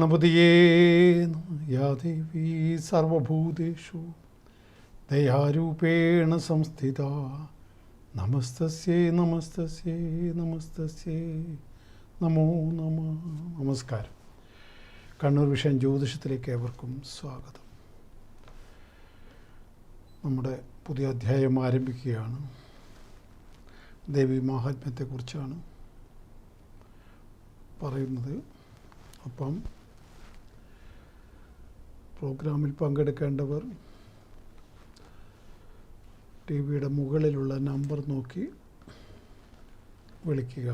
ഗണപതിയേ യാ ദേവീ സർവഭൂതേഷു ദയാരൂപേണ സംസ്ഥിത നമസ്തസ്യേ നമസ്തസ്യേ നമസ്തസ്യേ നമോ നമഃ. നമസ്കാരം. കണ്ണൂർ വിഷൻ ജ്യോതിഷത്തിലേക്ക് ഏവർക്കും സ്വാഗതം. നമ്മുടെ പുതിയ അധ്യായം ആരംഭിക്കുകയാണ്. ദേവി മാഹാത്മ്യത്തെക്കുറിച്ചാണ് പറയുന്നത്. അപ്പം പ്രോഗ്രാമിൽ പങ്കെടുക്കേണ്ടവർ ടി വിയുടെ മുകളിലുള്ള നമ്പർ നോക്കി വിളിക്കുക.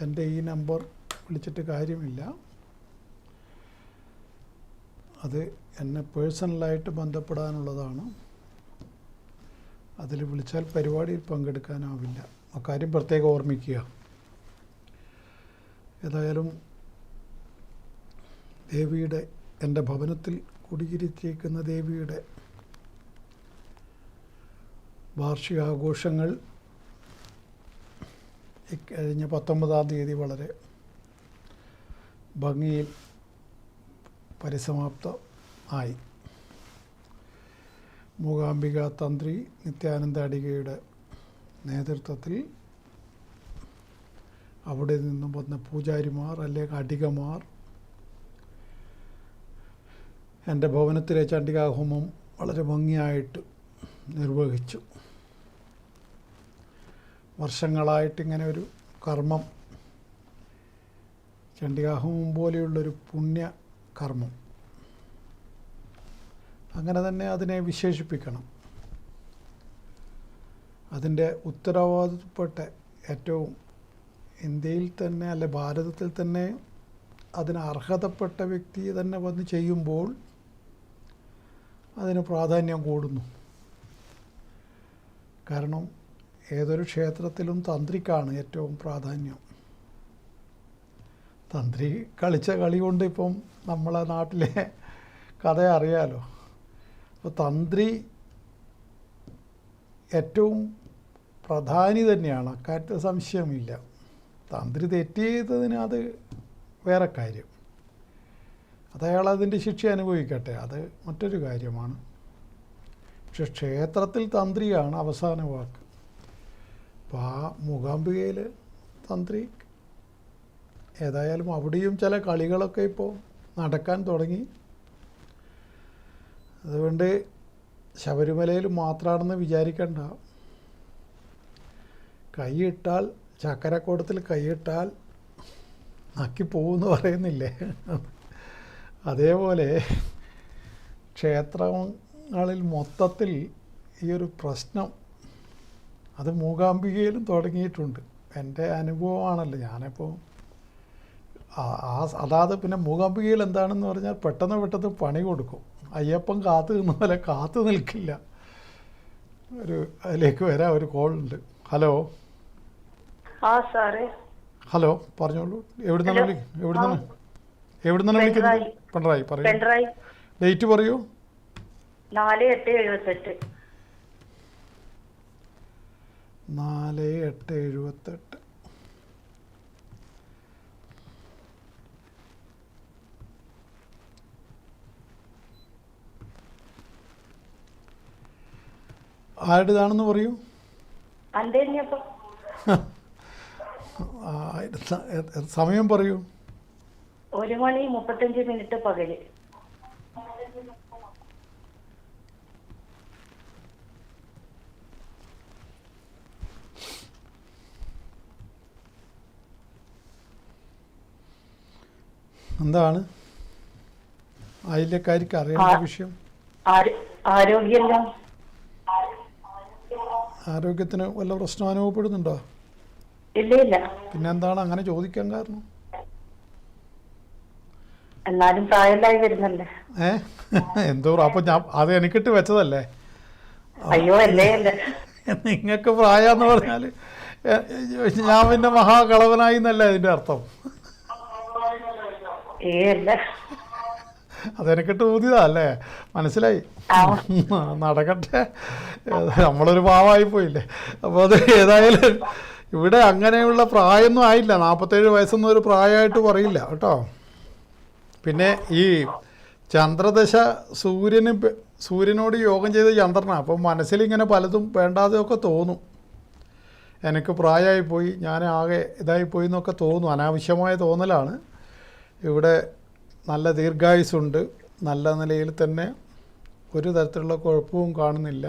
എൻ്റെ ഈ നമ്പർ വിളിച്ചിട്ട് കാര്യമില്ല. അത് എന്നെ പേഴ്സണലായിട്ട് ബന്ധപ്പെടാനുള്ളതാണ്. അതിൽ വിളിച്ചാൽ പരിപാടിയിൽ പങ്കെടുക്കാനാവില്ല. അക്കാര്യം പ്രത്യേകം ഓർമ്മിക്കുക. ഏതായാലും ദേവിയുടെ, എൻ്റെ ഭവനത്തിൽ കുടിയിരുത്തിയിരിക്കുന്ന ദേവിയുടെ വാർഷികാഘോഷങ്ങൾ ഇക്കഴിഞ്ഞ 19-ാം തീയതി വളരെ ഭംഗിയിൽ പരിസമാപ്തമായി. മൂകാംബിക തന്ത്രി നിത്യാനന്ദ അടികയുടെ നേതൃത്വത്തിൽ അവിടെ നിന്നും വന്ന പൂജാരിമാർ അല്ലെങ്കിൽ അടികമാർ എൻ്റെ ഭവനത്തിലെ ചണ്ഡികാഹോമം വളരെ ഭംഗിയായിട്ട് നിർവഹിച്ചു. വർഷങ്ങളായിട്ടിങ്ങനെ ഒരു കർമ്മം, ചണ്ഡികാഹോമം പോലെയുള്ളൊരു പുണ്യ കർമ്മം, അങ്ങനെ തന്നെ അതിനെ വിശേഷിപ്പിക്കണം. അതിൻ്റെ ഉത്തരവാദിത്തപ്പെട്ട ഏറ്റവും ഇന്ത്യയിൽ തന്നെ അല്ലെ ഭാരതത്തിൽ തന്നെ അതിന് അർഹതപ്പെട്ട വ്യക്തി തന്നെ വന്ന് ചെയ്യുമ്പോൾ അതിന് പ്രാധാന്യം കൂടുന്നു. കാരണം ഏതൊരു ക്ഷേത്രത്തിലും തന്ത്രിക്കാണ് ഏറ്റവും പ്രാധാന്യം. തന്ത്രി കളിച്ച കളി കൊണ്ട് ഇപ്പം നമ്മളെ നാട്ടിലെ കഥ അറിയാലോ. അപ്പോൾ തന്ത്രി ഏറ്റവും പ്രധാനി തന്നെയാണ്, അക്കാര്യത്തിൽ സംശയമില്ല. തന്ത്രി തെറ്റ് ചെയ്തതിന് അത് വേറെ കാര്യം, അത് അയാൾ അതിൻ്റെ ശിക്ഷ അനുഭവിക്കട്ടെ, അത് മറ്റൊരു കാര്യമാണ്. പക്ഷെ ക്ഷേത്രത്തിൽ തന്ത്രിയാണ് അവസാന വാക്ക്. അപ്പോൾ ആ മൂകാംബികയിൽ തന്ത്രി, ഏതായാലും അവിടെയും ചില കളികളൊക്കെ ഇപ്പോൾ നടക്കാൻ തുടങ്ങി. അതുകൊണ്ട് ശബരിമലയിൽ മാത്രമാണെന്ന് വിചാരിക്കണ്ട. കൈയിട്ടാൽ, ചക്കരക്കോടത്തിൽ കൈയിട്ടാൽ നക്കി പോകുമെന്ന് പറയുന്നില്ലേ, അതേപോലെ ക്ഷേത്രങ്ങളിൽ മൊത്തത്തിൽ ഈ ഒരു പ്രശ്നം അത് മൂകാംബികയിലും തുടങ്ങിയിട്ടുണ്ട്. എൻ്റെ അനുഭവമാണല്ലോ. ഞാനിപ്പോൾ അതാത് പിന്നെ മൂകാംബികയിൽ എന്താണെന്ന് പറഞ്ഞാൽ പെട്ടെന്ന് പണി കൊടുക്കും. അയ്യപ്പൻ കാത്തു നിന്ന പോലെ കാത്തു നിൽക്കില്ല. അതിലേക്ക് വരാം, ഒരു കോളുണ്ട്. ഹലോ. ഹലോ, പറഞ്ഞോളൂ. എവിടുന്നാണ് വിളിക്കുന്നത്? പിണറായി. പറയൂ, ഡേറ്റ് പറയൂ. 4/8/78. 4/8/78. ആരുടേതാണെന്ന് പറയൂ. സമയം പറയൂ. 1:35 പകല്. എന്താണ് അയൽക്കാർക്ക് അറിയേണ്ട വിഷയം? ആരോഗ്യത്തിന് വല്ല പ്രശ്നം അനുഭവപ്പെടുന്നുണ്ടോ? ഇല്ല. പിന്നെന്താണ് അങ്ങനെ ചോദിക്കാൻ കാരണം? എന്നാലും പ്രായമായി വരുന്നല്ലേ. എന്തോ അപ്പൊ അത് എനിക്കിട്ട് വെച്ചതല്ലേ. അയ്യോ, അല്ലേ. നിങ്ങൾക്ക് പ്രായമെന്ന് പറഞ്ഞാല് ഞാൻ പിന്നെ മഹാകളവനായി എന്നല്ലേ അതിന്റെ അർത്ഥം? അതെനിക്കിട്ട് ഊതിയതാ അല്ലേ? മനസ്സിലായി. നടക്കട്ടെ, നമ്മളൊരു പാവമായി പോയില്ലേ. അപ്പോൾ അത് ഏതായാലും ഇവിടെ അങ്ങനെയുള്ള പ്രായമൊന്നും ആയില്ല. 47 വയസ്സൊന്നും ഒരു പ്രായമായിട്ട് പറയില്ല കേട്ടോ. പിന്നെ ഈ ചന്ദ്രദശ സൂര്യനോട് യോഗം ചെയ്ത ചന്ദ്രനാണ്. അപ്പം മനസ്സിലിങ്ങനെ പലതും വേണ്ടാതെയൊക്കെ തോന്നും. എനിക്ക് പ്രായമായിപ്പോയി, ഞാൻ ആകെ ഇതായിപ്പോയി എന്നൊക്കെ തോന്നും. അനാവശ്യമായ തോന്നലാണ്. ഇവിടെ നല്ല ദീർഘായുസ്സുണ്ട്, നല്ല നിലയിൽ തന്നെ ഒരു തരത്തിലുള്ള കുഴപ്പവും കാണുന്നില്ല.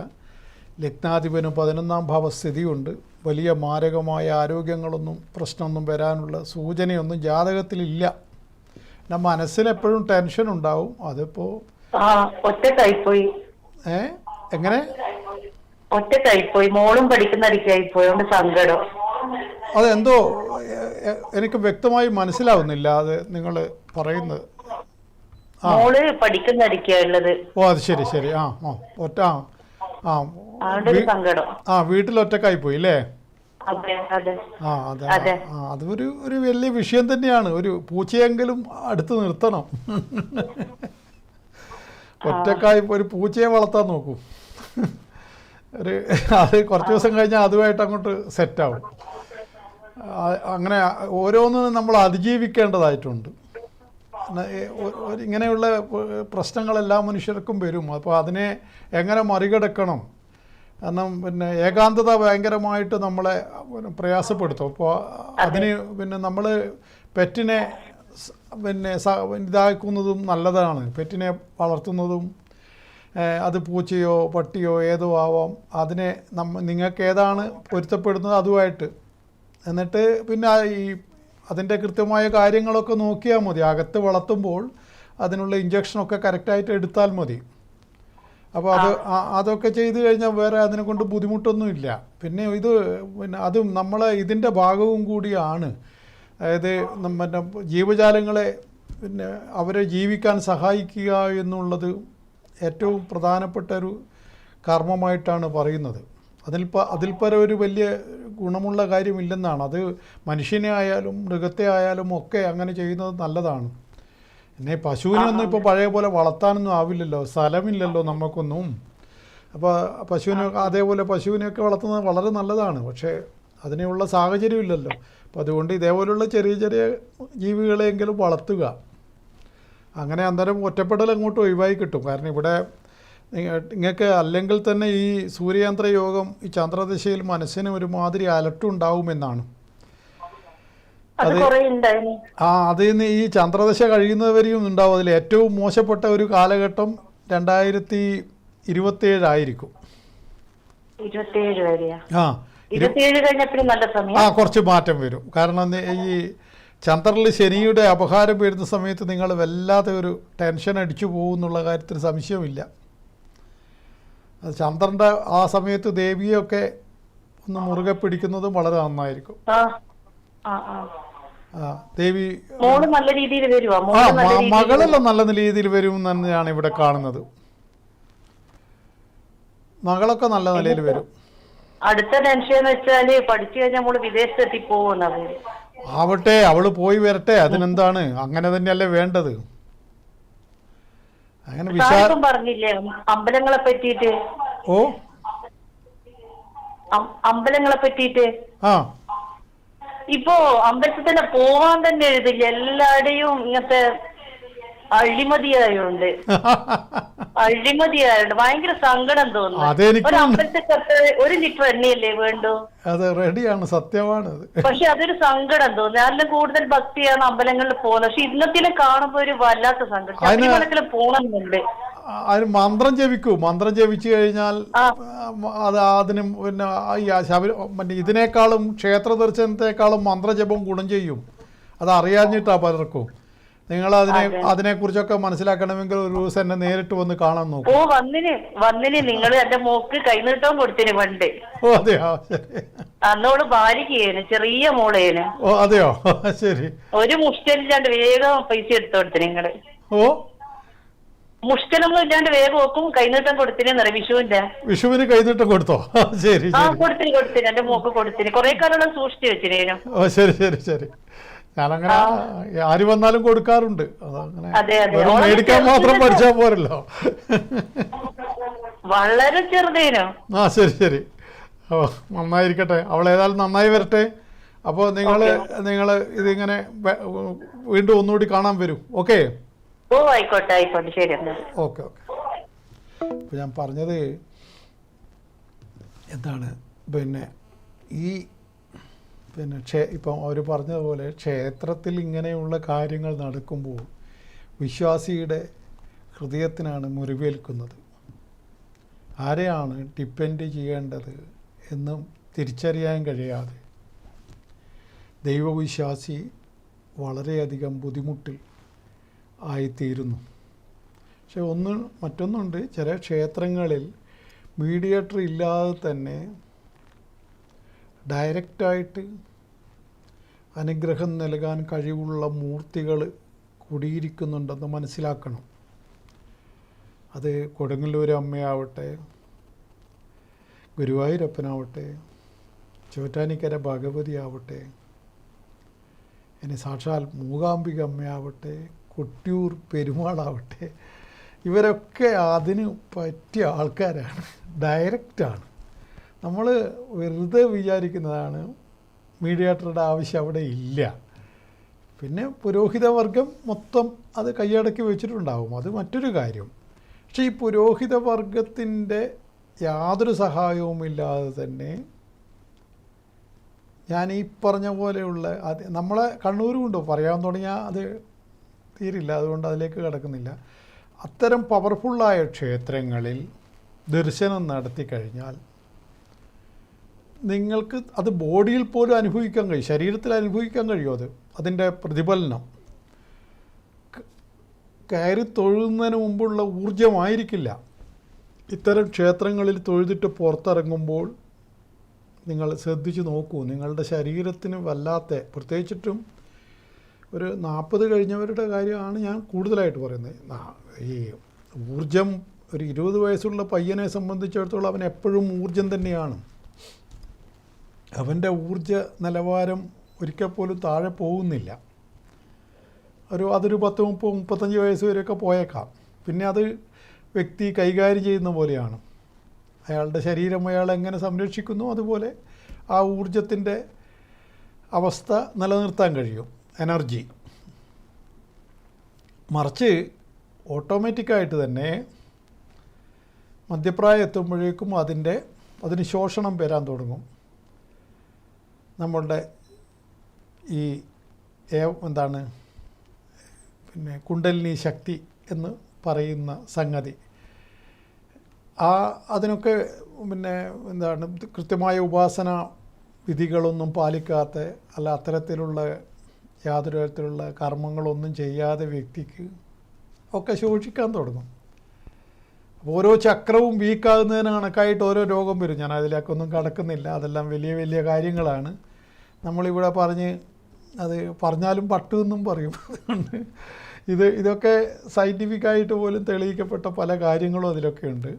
ലഗ്നാധിപന് 11ാം ഭാവസ്ഥിതിയുണ്ട്. വലിയ മാരകമായ ആരോഗ്യങ്ങളൊന്നും പ്രശ്നമൊന്നും വരാനുള്ള സൂചനയൊന്നും ജാതകത്തിലില്ല. പിന്നെ മനസ്സിലെപ്പോഴും ടെൻഷൻ ഉണ്ടാവും. അതിപ്പോൾ ഒറ്റക്കായിപ്പോയി. എങ്ങനെ ഒറ്റക്കായിപ്പോയി, മോളും പഠിക്കുന്നടിക്കായിപ്പോയി, അതുകൊണ്ട് സങ്കടം. അതെന്തോ എനിക്ക് വ്യക്തമായി മനസ്സിലാവുന്നില്ല അത് നിങ്ങൾ പറയുന്നത്. മോള് പഠിക്കുന്നടിക്കുള്ളത്. ഓ അത് ശരി ശരി. ഒറ്റ സങ്കടം. വീട്ടിൽ ഒറ്റക്കായി പോയി അല്ലേ? അതെ. അതൊരു വലിയ വിഷയം തന്നെയാണ്. ഒരു പൂച്ചയെങ്കിലും അടുത്ത് നിർത്തണം. ഒറ്റക്കായി ഒരു പൂച്ചയെ വളർത്താൻ നോക്കൂ. അത് കുറച്ച് ദിവസം കഴിഞ്ഞാൽ അതുമായിട്ട് അങ്ങോട്ട് സെറ്റാവും. അങ്ങനെ ഓരോന്നും നമ്മൾ അതിജീവിക്കേണ്ടതായിട്ടുണ്ട്. ഇങ്ങനെയുള്ള പ്രശ്നങ്ങളെല്ലാ മനുഷ്യർക്കും വരും. അപ്പോൾ അതിനെ എങ്ങനെ മറികടക്കണം? കാരണം പിന്നെ ഏകാന്തത ഭയങ്കരമായിട്ട് നമ്മളെ പ്രയാസപ്പെടുത്തും. അപ്പോൾ അതിന് പിന്നെ നമ്മൾ പെറ്റിനെ പിന്നെ ഇതാക്കുന്നതും നല്ലതാണ്. പെറ്റിനെ വളർത്തുന്നതും അത് പൂച്ചയോ പട്ടിയോ ഏതോ ആവാം. അതിനെ നിങ്ങൾക്ക് ഏതാണ് പൊരുത്തപ്പെടുന്നത് അതുമായിട്ട്, എന്നിട്ട് പിന്നെ ഈ അതിൻ്റെ കൃത്യമായ കാര്യങ്ങളൊക്കെ നോക്കിയാൽ മതി. അകത്ത് വളർത്തുമ്പോൾ അതിനുള്ള ഇഞ്ചക്ഷനൊക്കെ കറക്റ്റായിട്ട് എടുത്താൽ മതി. അപ്പോൾ അതൊക്കെ ചെയ്തു കഴിഞ്ഞാൽ വേറെ അതിനെ കൊണ്ട് ബുദ്ധിമുട്ടൊന്നുമില്ല. പിന്നെ അതും നമ്മളെ ഇതിൻ്റെ ഭാഗവും കൂടിയാണ്. അതായത് പിന്നെ ജീവജാലങ്ങളെ പിന്നെ അവരെ ജീവിക്കാൻ സഹായിക്കുക എന്നുള്ളത് ഏറ്റവും പ്രധാനപ്പെട്ട ഒരു കർമ്മമായിട്ടാണ് പറയുന്നത്. അതിൽ പരം ഒരു വലിയ ഗുണമുള്ള കാര്യമില്ലെന്നാണ്. അത് മനുഷ്യനെ ആയാലും മൃഗത്തെ ആയാലും ഒക്കെ അങ്ങനെ ചെയ്യുന്നത് നല്ലതാണ്. പിന്നെ പശുവിനൊന്നും ഇപ്പോൾ പഴയ പോലെ വളർത്താനൊന്നും ആവില്ലല്ലോ, സ്ഥലമില്ലല്ലോ നമുക്കൊന്നും. അപ്പോൾ അതേപോലെ പശുവിനെയൊക്കെ വളർത്തുന്നത് വളരെ നല്ലതാണ്. പക്ഷേ അതിനുള്ള സാഹചര്യമില്ലല്ലോ. അപ്പോൾ അതുകൊണ്ട് ഇതേപോലുള്ള ചെറിയ ചെറിയ ജീവികളെങ്കിലും വളർത്തുക. അങ്ങനെ അന്നേരം ഒറ്റപ്പെടൽ അങ്ങോട്ട് ഒഴിവായി കിട്ടും. കാരണം ഇവിടെ നിങ്ങൾക്ക് അല്ലെങ്കിൽ തന്നെ ഈ സൂര്യയന്ത്ര യോഗം ഈ ചന്ദ്രദശയിൽ മനസ്സിന് ഒരുമാതിരി അലട്ടുണ്ടാവുമെന്നാണ്. അതിൽ ഈ ചന്ദ്രദശ കഴിയുന്നവരെയും ഉണ്ടാവും. അതിൽ ഏറ്റവും മോശപ്പെട്ട ഒരു കാലഘട്ടം 2027 ആയിരിക്കും. കുറച്ച് മാറ്റം വരും. കാരണം ഈ ചന്ദ്രനിൽ ശനിയുടെ അപഹാരം വരുന്ന സമയത്ത് നിങ്ങൾ വല്ലാതെ ഒരു ടെൻഷൻ അടിച്ചു പോകുന്നുള്ള കാര്യത്തിൽ സംശയമില്ല. അത് ചന്ദ്രൻ്റെ ആ സമയത്ത് ദേവിയൊക്കെ ഒന്ന് മുറുകെ പിടിക്കുന്നതും വളരെ നന്നായിരിക്കും. ദേവി മകളെല്ലാം നല്ല രീതിയിൽ വരും തന്നെയാണ് ഇവിടെ കാണുന്നത്. മകളൊക്കെ നല്ല നിലയിൽ വരും. അടുത്ത ടെൻഷൻ വെച്ചാല് പഠിച്ചു കഴിഞ്ഞാൽ നമ്മള് വിദേശത്തെത്തി പോകുന്നത്. ആവട്ടെ, അവള് പോയി വരട്ടെ, അതിനെന്താണ്, അങ്ങനെ തന്നെയല്ലേ വേണ്ടത്. അങ്ങനെ പറഞ്ഞില്ലേ അമ്പലങ്ങളെ പറ്റിയിട്ട്? ഓ അമ്പലങ്ങളെ പറ്റിയിട്ട് ഇപ്പോ അമ്പലത്തിൽ തന്നെ പോവാൻ തന്നെ എഴുതില്ല. എല്ലാടെയും ഇങ്ങനത്തെ അഴിമതിയായോണ്ട് ഭയങ്കര സങ്കടം തോന്നുന്നു. ഒരു അമ്പലത്തിൽ 1 ലിറ്റർ എണ്ണയല്ലേ വേണ്ടു? അത് റെഡിയാണ്, സത്യമാണ്. പക്ഷെ അതൊരു സങ്കടം തോന്നുന്നു. നല്ല കൂടുതൽ ഭക്തിയാണ് അമ്പലങ്ങളിൽ പോകുന്നത്. പക്ഷെ ഇന്നത്തിലും കാണുമ്പോ ഒരു വല്ലാത്ത സങ്കടം. ശബരിമലത്തിലും പോകണമെന്നുണ്ട്. അതിന് മന്ത്രം ജപിക്കൂ. മന്ത്രം ജപിച്ചു കഴിഞ്ഞാൽ അതിന് പിന്നെ ഇതിനേക്കാളും ക്ഷേത്ര ദർശനത്തെക്കാളും മന്ത്രജപം ഗുണം ചെയ്യും. അത് അറിയാഞ്ഞിട്ടാ പലർക്കും. നിങ്ങൾ അതിനെക്കുറിച്ചൊക്കെ മനസ്സിലാക്കണമെങ്കിൽ ഒരു ദിവസം എന്നെ നേരിട്ട് വന്ന് കാണാൻ നോക്കും. വന്നിന് നിങ്ങൾ എന്റെ മോക്ക് കൈനീട്ടവും കൊടുത്തിന് പണ്ട്. ഓ അതെയോ, ശരി. അന്നോട് ഭാര്യക്കേന്, ചെറിയ മോളേന്. ഓ അതെയോ, ശരി. ഒരു മുഷ്ടലില്ലാണ്ട് വേഗം പൈസ എടുത്തു കൊടുത്തിന് നിങ്ങള്. ഓ മുഷ്ടലൊന്നും ഇല്ലാണ്ട് വേഗം നോക്കും കൈനീട്ടം കൊടുത്തിന്. വിഷുവിന് കൈനീട്ടം കൊടുത്തോ? ശരി. കൊടുത്തിന് എന്റെ മോക്ക് കൊടുത്തിന്. കുറെ കാലം സൂക്ഷിച്ചു വെച്ചിനേനു. ഓ ശരി ശരി ശരി. ഞാനങ്ങനെ ആര് വന്നാലും കൊടുക്കാറുണ്ട്. അതങ്ങനെ മേടിക്കാൻ മാത്രം പഠിച്ചാൽ പോരല്ലോ. വളരെ ചെറുതേനോ. ശരി ശരി. ഓ നന്നായിരിക്കട്ടെ. അവൾ ഏതായാലും നന്നായി വരട്ടെ. അപ്പോൾ നിങ്ങൾ ഇതിങ്ങനെ വീണ്ടും ഒന്നുകൂടി കാണാൻ വരും. ഓക്കെ. ഓ ആയിക്കോട്ടെ ആയിക്കോട്ടെ, ശരി എന്നാൽ. Okay okay. അപ്പോൾ ഞാൻ പറഞ്ഞത് എന്താണ്, പിന്നെ ഈ ഇപ്പം അവർ പറഞ്ഞതുപോലെ ക്ഷേത്രത്തിൽ ഇങ്ങനെയുള്ള കാര്യങ്ങൾ നടക്കുമ്പോൾ വിശ്വാസിയുടെ ഹൃദയത്തിനാണ് മുറിവേൽക്കുന്നത്. ആരെയാണ് ഡിപ്പെൻഡ് ചെയ്യേണ്ടത് എന്ന് തിരിച്ചറിയാൻ കഴിയാതെ ദൈവവിശ്വാസി വളരെയധികം ബുദ്ധിമുട്ടിൽ ആയിത്തീരുന്നു. പക്ഷെ മറ്റൊന്നുണ്ട്, ചില ക്ഷേത്രങ്ങളിൽ മീഡിയേറ്റർ ഇല്ലാതെ തന്നെ ഡയറക്റ്റായിട്ട് അനുഗ്രഹം നൽകാൻ കഴിവുള്ള മൂർത്തികൾ കുടിയിരിക്കുന്നുണ്ടെന്ന് മനസ്സിലാക്കണം. അത് കൊടുങ്ങല്ലൂർ അമ്മയാവട്ടെ, ഗുരുവായൂരപ്പനാവട്ടെ, ചോറ്റാനിക്കര ഭഗവതി ആവട്ടെ, ഇനി സാക്ഷാൽ മൂകാംബിക അമ്മയാവട്ടെ, കൊട്ടിയൂർ പെരുമാളാവട്ടെ, ഇവരൊക്കെ അതിന് പറ്റിയ ആൾക്കാരാണ്, ഡയറക്റ്റാണ്. നമ്മൾ വെറുതെ വിചാരിക്കുന്നതാണ് മീഡിയേറ്ററുടെ ആവശ്യം അവിടെ ഇല്ല. പിന്നെ പുരോഹിതവർഗം മൊത്തം അത് കൈയടക്കി വെച്ചിട്ടുണ്ടാവും, അത് മറ്റൊരു കാര്യം. പക്ഷേ ഈ പുരോഹിതവർഗത്തിൻ്റെ യാതൊരു സഹായവുമില്ലാതെ തന്നെ ഞാൻ ഈ പറഞ്ഞ പോലെയുള്ള അത് നമ്മളെ കണ്ണൂരുമുണ്ട്, പറയാൻ തുടങ്ങിയാൽ അത് തീരില്ല, അതുകൊണ്ട് അതിലേക്ക് കിടക്കുന്നില്ല. അത്തരം പവർഫുള്ളായ ക്ഷേത്രങ്ങളിൽ ദർശനം നടത്തി കഴിഞ്ഞാൽ നിങ്ങൾക്ക് അത് ബോഡിയിൽ പോലും അനുഭവിക്കാൻ കഴിയും, ശരീരത്തിൽ അനുഭവിക്കാൻ കഴിയും. അതിൻ്റെ പ്രതിഫലനം കയറി തൊഴുന്നതിന് മുമ്പുള്ള ഊർജമായിരിക്കില്ല. ഇത്തരം ക്ഷേത്രങ്ങളിൽ തൊഴുതിട്ട് പുറത്തിറങ്ങുമ്പോൾ നിങ്ങൾ ശ്രദ്ധിച്ച് നോക്കൂ, നിങ്ങളുടെ ശരീരത്തിന് വല്ലാത്ത, പ്രത്യേകിച്ചിട്ടും ഒരു 40 കഴിഞ്ഞവരുടെ കാര്യമാണ് ഞാൻ കൂടുതലായിട്ട് പറയുന്നത്. ഈ ഊർജം, ഒരു 20 വയസ്സുള്ള പയ്യനെ സംബന്ധിച്ചിടത്തോളം അവൻ എപ്പോഴും ഊർജം തന്നെയാണ്. അവൻ്റെ ഊർജ നിലവാരം ഒരിക്കൽ പോലും താഴെ പോകുന്നില്ല. അതൊരു 10, 30, 35 വയസ്സ് വരെയൊക്കെ പോയേക്കാം. പിന്നെ അത് വ്യക്തി കൈകാര്യം ചെയ്യുന്ന പോലെയാണ്. അയാളുടെ ശരീരം അയാൾ എങ്ങനെ സംരക്ഷിക്കുന്നു അതുപോലെ ആ ഊർജത്തിൻ്റെ അവസ്ഥ നിലനിർത്താൻ കഴിയും, എനർജി. മറിച്ച് ഓട്ടോമാറ്റിക്കായിട്ട് തന്നെ മധ്യപ്രായം എത്തുമ്പോഴേക്കും അതിന് ശോഷണം വരാൻ തുടങ്ങും. നമ്മളുടെ ഈ കുണ്ടലിനി ശക്തി എന്ന് പറയുന്ന സംഗതി, അതിനൊക്കെ കൃത്യമായ ഉപാസന വിധികളൊന്നും പാലിക്കാത്ത, അല്ല അത്തരത്തിലുള്ള യാതൊരു തരത്തിലുള്ള കർമ്മങ്ങളൊന്നും ചെയ്യാതെ വ്യക്തിക്ക് ഒക്കെ ശോഷിക്കാൻ തുടങ്ങും. ഓരോ ചക്രവും വീക്കാകുന്നതിന് കണക്കായിട്ട് ഓരോ രോഗം വരും. ഞാൻ അതിലേക്കൊന്നും കടക്കുന്നില്ല, അതെല്ലാം വലിയ വലിയ കാര്യങ്ങളാണ്. നമ്മളിവിടെ അത് പറഞ്ഞാലും പട്ടുമെന്നും പറയും. അതുകൊണ്ട് ഇതൊക്കെ സയൻറ്റിഫിക്കായിട്ട് പോലും തെളിയിക്കപ്പെട്ട പല കാര്യങ്ങളും അതിലൊക്കെ ഉണ്ട്.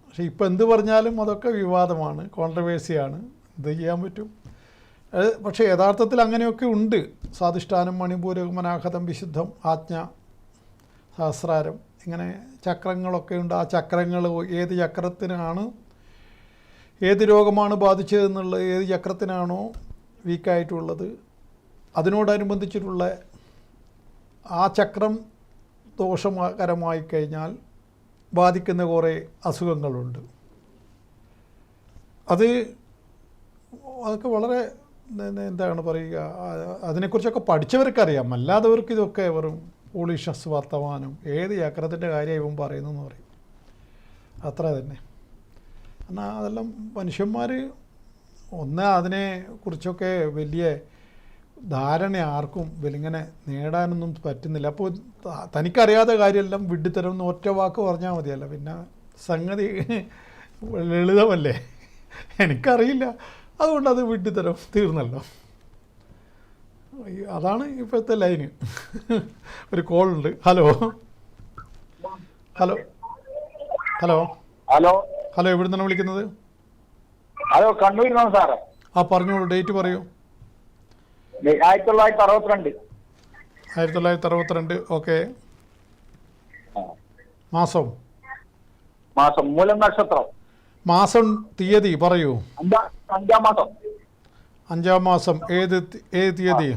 പക്ഷേ ഇപ്പം എന്ത് പറഞ്ഞാലും അതൊക്കെ വിവാദമാണ്, കോൺട്രവേഴ്സിയാണ്. എന്ത് ചെയ്യാൻ പറ്റും? പക്ഷേ യഥാർത്ഥത്തിൽ അങ്ങനെയൊക്കെ ഉണ്ട്. സ്വാധിഷ്ഠാനം, മണിപൂരകം, അനാഹതം, വിശുദ്ധം, ആജ്ഞ, സഹസ്രാരം, ഇങ്ങനെ ചക്രങ്ങളൊക്കെ ഉണ്ട്. ആ ചക്രങ്ങൾ ഏത് ചക്രത്തിനാണ്, ഏത് രോഗമാണ് ബാധിച്ചതെന്നുള്ളത്, ഏത് ചക്രത്തിനാണോ വീക്കായിട്ടുള്ളത്, അതിനോടനുബന്ധിച്ചിട്ടുള്ള ആ ചക്രം ദോഷകരമായി കഴിഞ്ഞാൽ ബാധിക്കുന്ന കുറേ അസുഖങ്ങളുണ്ട്. അതൊക്കെ വളരെ എന്താണ് പറയുക, അതിനെക്കുറിച്ചൊക്കെ പഠിച്ചവർക്കറിയാം. അല്ലാത്തവർക്ക് ഇതൊക്കെ വെറും പോളിഷസ് വർത്തമാനം, ഏത് ചക്രത്തിൻ്റെ കാര്യം ഇവൻ പറയുന്നു എന്ന് പറയും, അത്ര തന്നെ. എന്നാൽ അതെല്ലാം മനുഷ്യന്മാർ അതിനെക്കുറിച്ചൊക്കെ വലിയ ധാരണ ആർക്കും ഇങ്ങനെ നേടാനൊന്നും പറ്റുന്നില്ല. അപ്പോൾ തനിക്കറിയാത്ത കാര്യമെല്ലാം വിഡ്ഢിത്തരം എന്ന് ഒറ്റ വാക്ക് പറഞ്ഞാൽ മതിയല്ല, പിന്നെ സംഗതി ലളിതമല്ലേ. എനിക്കറിയില്ല, അതുകൊണ്ട് അത് വിഡ്ഢിത്തരം, തീർന്നല്ലോ. അതാണ് ഇപ്പോഴത്തെ ലൈന്. ഒരു കോളുണ്ട്. Hello hello hello hello hello എവിടെ നിന്നാണ് വിളിക്കുന്നത്? ഹലോ, കണ്ണൂരിനാണ് സാറേ. പറഞ്ഞോളൂ, ഡേറ്റ് പറയൂ. 1962. 1962. ഓക്കെ. മാസം മൂലം നക്ഷത്രം. മാസം തീയതി പറയൂ. 5-ാം മാസം. 5-ാം മാസം. ഏത് തീയതി?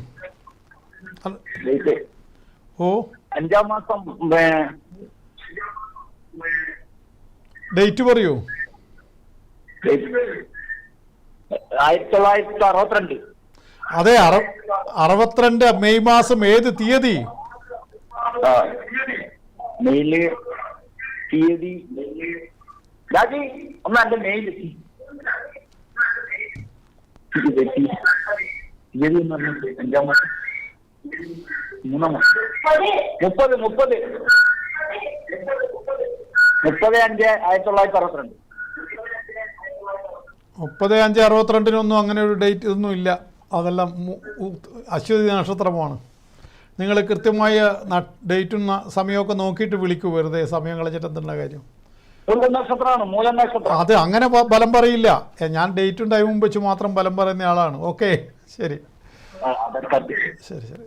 ഓ 5-ാം മാസം ഡേറ്റ് പറയൂ. 1962. അതെ, 62 മെയ് മാസം ഏത് തീയതി? മെയില് തീയതി രാജി ഒന്ന് എന്റെ മെയില് തീയതി എന്ന് പറഞ്ഞത് 5-ാം മാസം 3-ാം മാസം 30/5/1962. 30/5/62 അങ്ങനെ ഒരു ഡേറ്റ് ഒന്നും ഇല്ല. അതെല്ലാം അശ്വതി നക്ഷത്രമാണ്. നിങ്ങൾ കൃത്യമായ ഡേറ്റും സമയമൊക്കെ നോക്കിയിട്ട് വിളിക്കൂ. വെറുതെ സമയം കളഞ്ഞിട്ടെന്തുള്ള കാര്യം? നക്ഷത്രമാണ്. അത് അങ്ങനെ ബലം പറയില്ല. ഞാൻ ഡേറ്റും ടൈമും വെച്ച് മാത്രം ബലം പറയുന്ന ആളാണ്. ഓക്കെ, ശരി ശരി ശരി.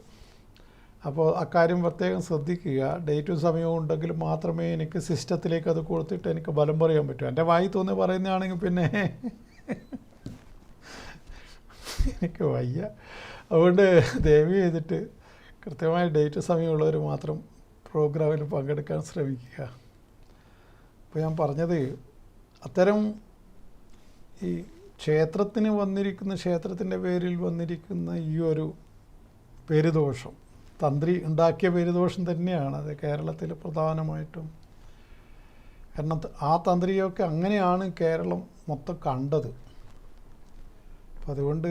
അപ്പോൾ അക്കാര്യം പ്രത്യേകം ശ്രദ്ധിക്കുക. ഡേറ്റും സമയവും ഉണ്ടെങ്കിൽ മാത്രമേ എനിക്ക് സിസ്റ്റത്തിലേക്ക് അത് കൊടുത്തിട്ട് എനിക്ക് ബലം പറയാൻ പറ്റൂ. എൻ്റെ വായി തോന്നി പറയുന്നതാണെങ്കിൽ പിന്നെ എനിക്ക് വയ്യ. അതുകൊണ്ട് ദയവ് ചെയ്തിട്ട് കൃത്യമായ ഡേറ്റ് സമയമുള്ളവർ മാത്രം പ്രോഗ്രാമിൽ പങ്കെടുക്കാൻ ശ്രമിക്കുക. അപ്പോൾ ഞാൻ പറഞ്ഞത്, അത്തരം ഈ ക്ഷേത്രത്തിൻ്റെ പേരിൽ വന്നിരിക്കുന്ന ഈ ഒരു പേരുദോഷം, തന്ത്രി ഉണ്ടാക്കിയ പേരുദോഷം തന്നെയാണ് അത് കേരളത്തിൽ പ്രധാനമായിട്ടും. കാരണം ആ തന്ത്രിയൊക്കെ അങ്ങനെയാണ് കേരളം മൊത്തം കണ്ടത്. അപ്പം അതുകൊണ്ട്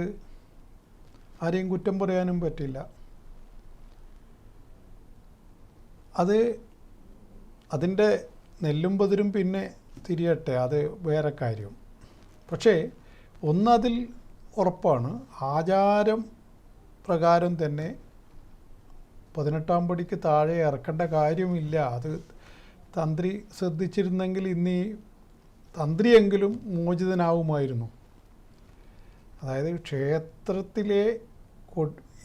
ആരെയും കുറ്റം പറയാനും പറ്റില്ല. അതിൻ്റെ നെല്ലും പതിരും പിന്നെ തിരിയട്ടെ, അത് വേറെ കാര്യം. പക്ഷേ ഒന്നതിൽ ഉറപ്പാണ്, ആചാരം പ്രകാരം തന്നെ 18-ാം പടിക്ക് താഴെ ഇറക്കേണ്ട കാര്യമില്ല. അത് തന്ത്രി ശ്രദ്ധിച്ചിരുന്നെങ്കിൽ ഇന്ന് ഈ തന്ത്രിയെങ്കിലും മോചിതനാവുമായിരുന്നു. അതായത് ക്ഷേത്രത്തിലെ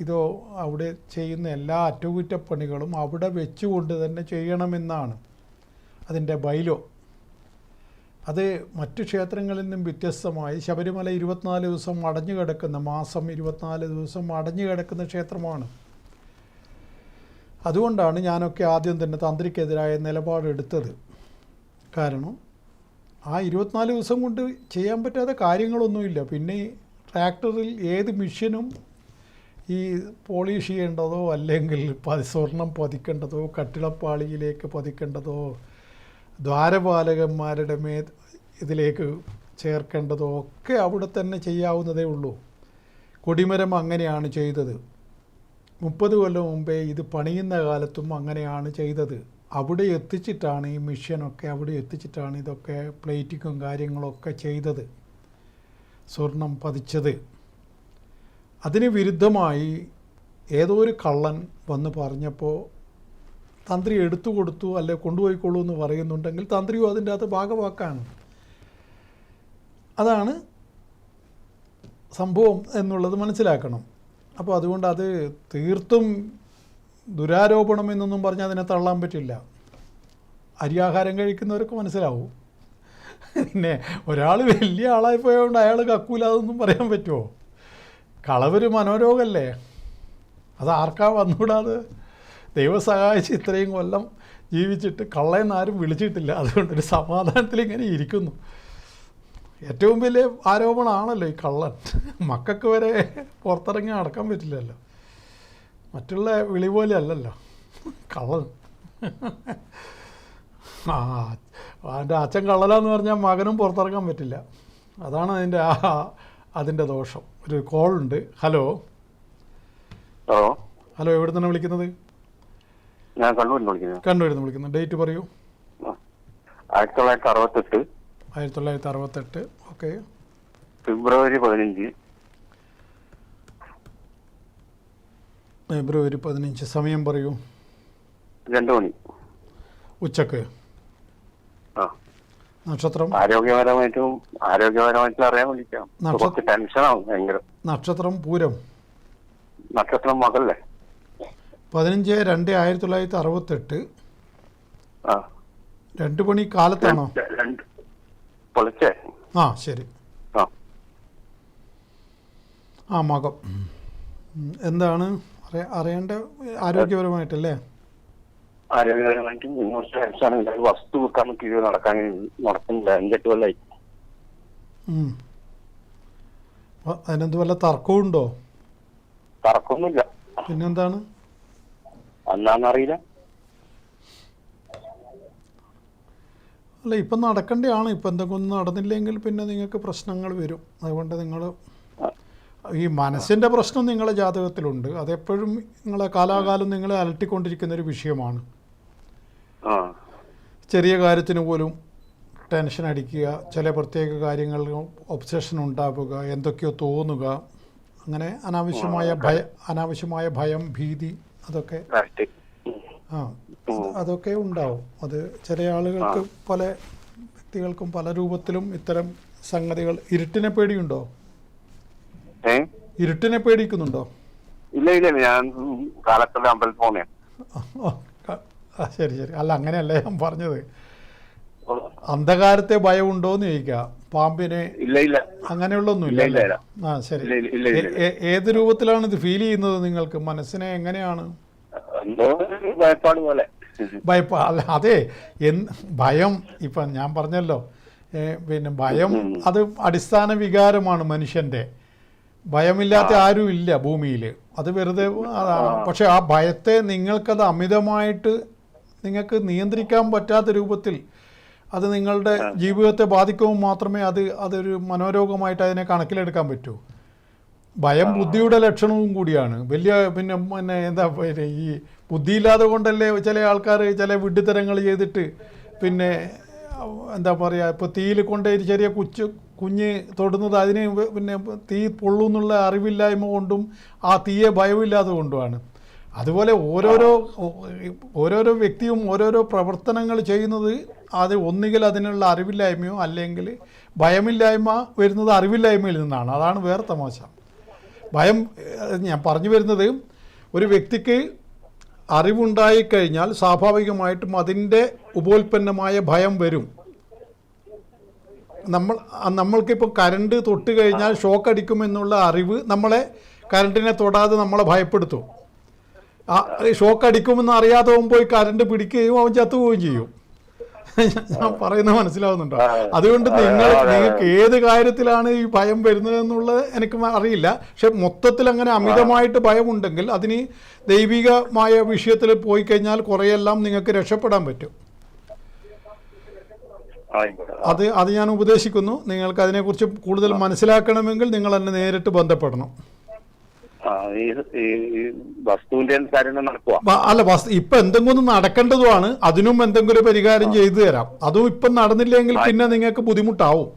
ഇതോ അവിടെ ചെയ്യുന്ന എല്ലാ അറ്റകുറ്റപ്പണികളും അവിടെ വെച്ചുകൊണ്ട് തന്നെ ചെയ്യണമെന്നാണ് അതിൻ്റെ ബൈലോ. അത് മറ്റു ക്ഷേത്രങ്ങളിൽ നിന്നും വ്യത്യസ്തമായി ശബരിമല 24 ദിവസം അടഞ്ഞു കിടക്കുന്ന, മാസം 24 ദിവസം അടഞ്ഞു കിടക്കുന്ന ക്ഷേത്രമാണ്. അതുകൊണ്ടാണ് ഞാനൊക്കെ ആദ്യം തന്നെ തന്ത്രിക്കെതിരായ നിലപാടെടുത്തത്. കാരണം ആ 24 ദിവസം കൊണ്ട് ചെയ്യാൻ പറ്റാത്ത കാര്യങ്ങളൊന്നുമില്ല. പിന്നെ ട്രാക്ടറിൽ ഏത് മിഷ്യനും ഈ പോളിഷ് ചെയ്യേണ്ടതോ അല്ലെങ്കിൽ സ്വർണം പതിക്കേണ്ടതോ കട്ടിളപ്പാളിയിലേക്ക് പതിക്കേണ്ടതോ ദ്വാരപാലകന്മാരുടെ ഇതിലേക്ക് ചേർക്കേണ്ടതോ ഒക്കെ അവിടെ തന്നെ ചെയ്യാവുന്നതേ ഉള്ളൂ. കൊടിമരം അങ്ങനെയാണ് ചെയ്തത്. 30 കൊല്ലം മുമ്പേ ഇത് പണിയുന്ന കാലത്തും അങ്ങനെയാണ് ചെയ്തത്. അവിടെ എത്തിച്ചിട്ടാണ് ഈ മിഷ്യനൊക്കെ അവിടെ എത്തിച്ചിട്ടാണ് ഇതൊക്കെ പ്ലേറ്റിങ്ങും കാര്യങ്ങളൊക്കെ ചെയ്തത്, സ്വർണം പതിച്ചത്. അതിന് വിരുദ്ധമായി ഏതോ ഒരു കള്ളൻ വന്ന് പറഞ്ഞപ്പോൾ തന്ത്രി എടുത്തു കൊടുത്തു, അല്ലെ കൊണ്ടുപോയിക്കൊള്ളൂ എന്ന് പറയുന്നുണ്ടെങ്കിൽ തന്ത്രിയും അതിൻ്റെ അകത്ത് ഭാഗവാക്കാണ്. അതാണ് സംഭവം എന്നുള്ളത് മനസ്സിലാക്കണം. അപ്പോൾ അതുകൊണ്ട് അത് തീർത്തും ദുരാരോപണം എന്നൊന്നും പറഞ്ഞാൽ അതിനെ തള്ളാൻ പറ്റില്ല. അരിയാഹാരം കഴിക്കുന്നവർക്ക് മനസ്സിലാവും. പിന്നെ ഒരാൾ വലിയ ആളായി പോയതുകൊണ്ട് അയാൾ കക്കൂല അതൊന്നും പറയാൻ പറ്റുമോ? കളവൊരു മനോരോഗമല്ലേ, അത് ആർക്കാ വന്നുകൂടാതെ? ദൈവം സഹായിച്ച് ഇത്രയും കൊല്ലം ജീവിച്ചിട്ട് കള്ളയെന്ന് ആരും വിളിച്ചിട്ടില്ല. അതുകൊണ്ടൊരു സമാധാനത്തിൽ ഇങ്ങനെ ഇരിക്കുന്നു. ഏറ്റവും വലിയ ആരോപണമാണല്ലോ ഈ കള്ളൻ. മക്കൾക്ക് വരെ പുറത്തിറങ്ങി നടക്കാൻ പറ്റില്ലല്ലോ. മറ്റുള്ള വിളി പോലെ അല്ലല്ലോ കള്ളൻ. എൻ്റെ അച്ഛൻ കള്ളലാന്ന് പറഞ്ഞാൽ മകനും പുറത്തിറങ്ങാൻ പറ്റില്ല. അതാണ് അതിൻ്റെ ദോഷം. ഒരു കോളുണ്ട്. ഹലോ ഹലോ, എവിടെ നിന്നാണ് വിളിക്കുന്നത്? ഞാൻ കണ്ണൂരിൽ നിന്ന് വിളിക്കുന്നത്. ഡേറ്റ് പറയൂ. 1968. 1968. ഓക്കെ. ഫെബ്രുവരി 15. ഫെബ്രുവരി 15. സമയം പറയൂ. 2 മണി ഉച്ചക്ക്. നക്ഷത്രം? ആരോഗ്യപരമായിട്ടും അറിയാൻ വിളിക്കാം. കുറച്ച് ടെൻഷനാവും ഭയങ്കര. നക്ഷത്രം പൂരം. നക്ഷത്രം മകളല്ലേ. 15/2/1968. 2 മണി കാലത്താണോ? പൊളിച്ചേ. ശരി. മകം. എന്താണ് അറിയേണ്ട? ആരോഗ്യപരമായിട്ടല്ലേ? ആരോഗ്യപരമായിട്ടും കുറച്ച് ടെൻഷനാണ്. വസ്തു വെക്കാൻ കീഴിൽ നടക്കുന്നില്ല. 5-8 കൊല്ലായി. അതിനെന്ത് വല്ല തർക്കവും ഉണ്ടോ? തർക്കമൊന്നുമില്ല. പിന്നെന്താണ്? അന്നാന്നറിയില്ല. അല്ല, ഇപ്പം നടക്കേണ്ടതാണ്. ഇപ്പം എന്തെങ്കിലും ഒന്നും നടന്നില്ലെങ്കിൽ പിന്നെ നിങ്ങൾക്ക് പ്രശ്നങ്ങൾ വരും. അതുകൊണ്ട് നിങ്ങൾ ഈ മനസ്സിൻ്റെ പ്രശ്നം നിങ്ങളെ ജാതകത്തിലുണ്ട്. അതെപ്പോഴും നിങ്ങളെ കാലാകാലം നിങ്ങളെ അലട്ടിക്കൊണ്ടിരിക്കുന്നൊരു വിഷയമാണ്. ചെറിയ കാര്യത്തിന് പോലും ടെൻഷൻ അടിക്കുക, ചില പ്രത്യേക കാര്യങ്ങൾ ഒബ്സഷൻ ഉണ്ടാവുക, എന്തൊക്കെയോ തോന്നുക, അങ്ങനെ അനാവശ്യമായ ഭയം, ഭീതി, അതൊക്കെ അതൊക്കെ ഉണ്ടാവും. അത് ചില ആളുകൾക്ക്, പല വ്യക്തികൾക്കും പല രൂപത്തിലും ഇത്തരം സംഗതികൾ. ഇരുട്ടിനെ പേടിയുണ്ടോ? ഇരുട്ടിനെ പേടിക്കുന്നുണ്ടോ? ഇല്ല ഇല്ല, ഞാൻ കാലത്തുള്ള അമ്പലത്തിൽ പോണേ. ശരി ശരി. അല്ല, അങ്ങനെയല്ല ഞാൻ പറഞ്ഞത്. അന്ധകാരത്തെ ഭയമുണ്ടോന്ന് ചോദിക്കുക. പാമ്പിനെ? ഇല്ല ഇല്ല, അങ്ങനെയുള്ളൊന്നുമില്ല. ആ ശരി. ഏത് രൂപത്തിലാണ് ഇത് ഫീൽ ചെയ്യുന്നത് നിങ്ങൾക്ക്? മനസ്സിനെ എങ്ങനെയാണ്? ഭയപ്പാട് പോലെ. അല്ല, അതെ, ഭയം. ഇപ്പം ഞാൻ പറഞ്ഞല്ലോ, പിന്നെ ഭയം അത് അടിസ്ഥാന വികാരമാണ് മനുഷ്യൻ്റെ. ഭയമില്ലാത്ത ആരും ഇല്ല ഭൂമിയിൽ. അത് വെറുതെ അതാണ്. പക്ഷെ ആ ഭയത്തെ നിങ്ങൾക്കത് അമിതമായിട്ട് നിങ്ങൾക്ക് നിയന്ത്രിക്കാൻ പറ്റാത്ത രൂപത്തിൽ അത് നിങ്ങളുടെ ജീവിതത്തെ ബാധിക്കുമ്പോൾ മാത്രമേ അതൊരു മനോരോഗമായിട്ട് അതിനെ കണക്കിലെടുക്കാൻ പറ്റൂ. ഭയം ബുദ്ധിയുടെ ലക്ഷണവും കൂടിയാണ്. പിന്നെ എന്താ ഈ ബുദ്ധിയില്ലാതെ കൊണ്ടല്ലേ ചില ആൾക്കാർ ചില വിഡ്ഢിത്തരങ്ങൾ ചെയ്തിട്ട് പിന്നെ എന്താ പറയുക, ഇപ്പോൾ തീയിൽ കൊണ്ട് ചെറിയ കുഞ്ഞ് തൊടുന്നത് അതിന് പിന്നെ തീ പൊള്ളുന്നുള്ള അറിവില്ലായ്മ കൊണ്ടും ആ തീയെ ഭയമില്ലാതെ കൊണ്ടുമാണ്. അതുപോലെ ഓരോരോ വ്യക്തിയും ഓരോരോ പ്രവർത്തനങ്ങൾ ചെയ്യുന്നത് അത് ഒന്നുകിൽ അതിനുള്ള അറിവില്ലായ്മയോ അല്ലെങ്കിൽ ഭയമില്ലായ്മ വരുന്നത് അറിവില്ലായ്മയിൽ നിന്നാണ്. അതാണ് വേറെ തമാശ. ഭയം, ഞാൻ പറഞ്ഞു വരുന്നത്, ഒരു വ്യക്തിക്ക് അറിവുണ്ടായിക്കഴിഞ്ഞാൽ സ്വാഭാവികമായിട്ടും അതിൻ്റെ ഉപോൽപ്പന്നമായ ഭയം വരും. നമ്മൾക്കിപ്പോൾ കറണ്ട് തൊട്ട് കഴിഞ്ഞാൽ ഷോക്ക് അടിക്കുമെന്നുള്ള അറിവ് നമ്മളെ കറണ്ടിനെ തൊടാതെ നമ്മളെ ഭയപ്പെടുത്തും. ഷോക്ക് അടിക്കുമെന്ന് അറിയാതെ പോയി കറണ്ട് പിടിക്കുകയും അവൻ ചത്തുപോവുകയും ചെയ്യും. ഞാൻ പറയുന്നത് മനസ്സിലാവുന്നുണ്ടോ? അതുകൊണ്ട് നിങ്ങൾക്ക് ഏത് കാര്യത്തിലാണ് ഈ ഭയം വരുന്നതെന്നുള്ളത് എനിക്ക് അറിയില്ല. പക്ഷെ മൊത്തത്തിൽ അങ്ങനെ അമിതമായിട്ട് ഭയമുണ്ടെങ്കിൽ അതിന് ദൈവികമായ വിഷയത്തിൽ പോയി കഴിഞ്ഞാൽ കുറേയെല്ലാം നിങ്ങൾക്ക് രക്ഷപ്പെടാൻ പറ്റും. അത് ഞാൻ ഉപദേശിക്കുന്നു. നിങ്ങൾക്ക് അതിനെക്കുറിച്ച് കൂടുതൽ മനസ്സിലാക്കണമെങ്കിൽ നിങ്ങൾ എന്നെ നേരിട്ട് ബന്ധപ്പെടണം. അല്ല, ഇപ്പൊ എന്തെങ്കിലും നടക്കേണ്ടതുമാണ്. അതിനും എന്തെങ്കിലും പരിഹാരം ചെയ്തു തരാം. അതും ഇപ്പം നടന്നില്ലെങ്കിൽ പിന്നെ നിങ്ങൾക്ക് ബുദ്ധിമുട്ടാവും.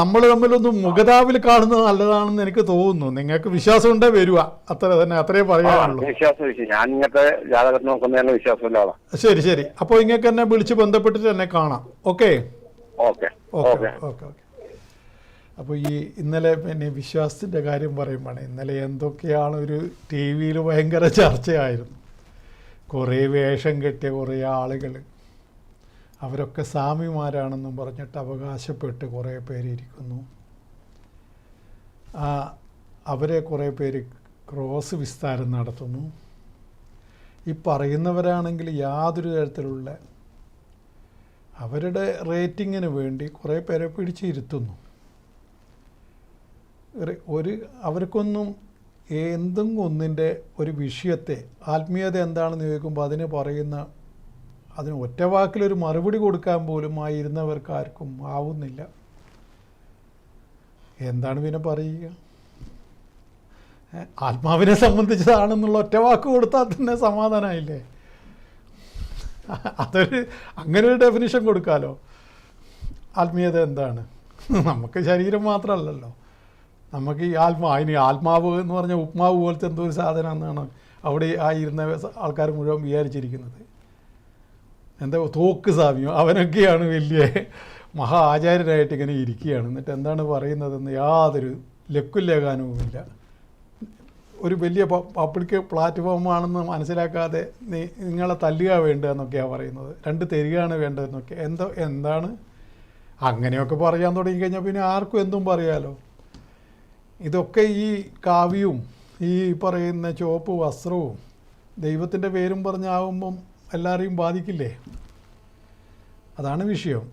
നമ്മൾ തമ്മിലൊന്നും മുഖതാവിൽ കാണുന്നത് നല്ലതാണെന്ന് എനിക്ക് തോന്നുന്നു. നിങ്ങൾക്ക് വിശ്വാസം ഉണ്ടേ വരുക, അത്രേ പറയാനുള്ളൂ. ശരി ശരി. അപ്പോൾ ഇങ്ങൾക്ക് എന്നെ വിളിച്ച് ബന്ധപ്പെട്ടിട്ട് എന്നെ കാണാം. Okay okay okay okay. അപ്പോൾ ഈ ഇന്നലെ പിന്നെ വിശ്വാസത്തിൻ്റെ കാര്യം പറയുമ്പോഴാണ്, ഇന്നലെ എന്തൊക്കെയാണ് ഒരു ടി വിയിൽ ഭയങ്കര ചർച്ചയായിരുന്നു. കുറേ വേഷം കെട്ടിയ കുറേ ആളുകൾ, അവരൊക്കെ സ്വാമിമാരാണെന്നും പറഞ്ഞിട്ട് അവകാശപ്പെട്ട് കുറേ പേര് ഇരിക്കുന്നു. അവരെ കുറേ പേര് ക്രോസ് വിസ്താരം നടത്തുന്നു. ഈ പറയുന്നവരാണെങ്കിൽ യാതൊരു തരത്തിലുള്ള അവരുടെ റേറ്റിങ്ങിന് വേണ്ടി കുറേ പേരെ പിടിച്ചിരുത്തുന്നു. അവർക്കൊന്നും എന്തെങ്കിലും ഒന്നിൻ്റെ ഒരു വിഷയത്തെ, ആത്മീയത എന്താണെന്ന് ചോദിക്കുമ്പോൾ അതിന് ഒറ്റ വാക്കിലൊരു മറുപടി കൊടുക്കാൻ പോലും ആയിരുന്നവർക്ക് ആർക്കും ആവുന്നില്ല. എന്താണ് പിന്നെ പറയുക? ആത്മാവിനെ സംബന്ധിച്ചതാണെന്നുള്ള ഒറ്റ വാക്ക് കൊടുത്താൽ തന്നെ സമാധാനമായില്ലേ? അങ്ങനെ ഒരു ഡെഫിനിഷൻ കൊടുക്കാമല്ലോ. ആത്മീയത എന്താണ്? നമുക്ക് ശരീരം മാത്രമല്ലല്ലോ, നമുക്ക് ഈ ആത്മാവ് എന്ന് പറഞ്ഞാൽ ഉപ്മാവ് പോലത്തെ എന്തോ ഒരു സാധനം എന്നാണ് അവിടെ ഇരുന്ന ആൾക്കാർ മുഴുവൻ വിചാരിച്ചിരിക്കുന്നത്. എന്താ തോക്ക് സ്വാമിയോ അവനൊക്കെയാണ് വലിയ മഹാ ആചാര്യനായിട്ട് ഇങ്ങനെ ഇരിക്കുകയാണ്. എന്നിട്ട് എന്താണ് പറയുന്നതെന്ന് യാതൊരു ലക്കുലേഖാനവുമില്ല. ഒരു വലിയ പബ്ലിക് പ്ലാറ്റ്ഫോമാണെന്ന് മനസ്സിലാക്കാതെ നിങ്ങളെ തല്ലുക വേണ്ടതെന്നൊക്കെയാണ് പറയുന്നത്. 2 തരികയാണ് വേണ്ടതെന്നൊക്കെ. എന്താണ് അങ്ങനെയൊക്കെ പറയാൻ തുടങ്ങിക്കഴിഞ്ഞാൽ പിന്നെ ആർക്കും എന്തും പറയാലോ. ഇതൊക്കെ ഈ കാവ്യവും ഈ പറയുന്ന ചുവപ്പ് വസ്ത്രവും ദൈവത്തിൻ്റെ പേരും പറഞ്ഞാകുമ്പം എല്ലാവരെയും ബാധിക്കില്ലേ? അതാണ് വിഷയം.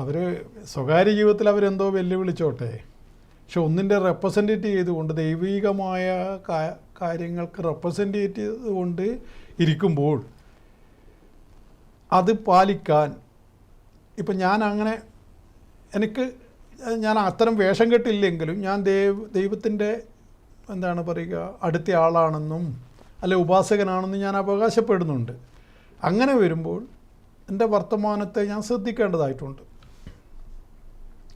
അവർ സ്വകാര്യ ജീവിതത്തിൽ അവരെന്തോ വെല്ലുവിളിച്ചോട്ടെ, പക്ഷെ ഒന്നിൻ്റെ റെപ്രസെൻറ്റേറ്റ് ചെയ്തുകൊണ്ട് ദൈവികമായ കാര്യങ്ങൾക്ക് റെപ്രസെൻറ്റേറ്റ് ചെയ്തുകൊണ്ട് ഇരിക്കുമ്പോൾ അത് പാലിക്കാൻ ഇപ്പം ഞാൻ അത്തരം വേഷം കെട്ടില്ലെങ്കിലും ഞാൻ ദൈവത്തിൻ്റെ എന്താണ് പറയുക അടുത്ത ആളാണെന്നും അല്ലെ ഉപാസകനാണെന്നും ഞാൻ അവകാശപ്പെടുന്നുണ്ട്. അങ്ങനെ വരുമ്പോൾ എൻ്റെ വർത്തമാനത്തെ ഞാൻ ശ്രദ്ധിക്കേണ്ടതായിട്ടുണ്ട്.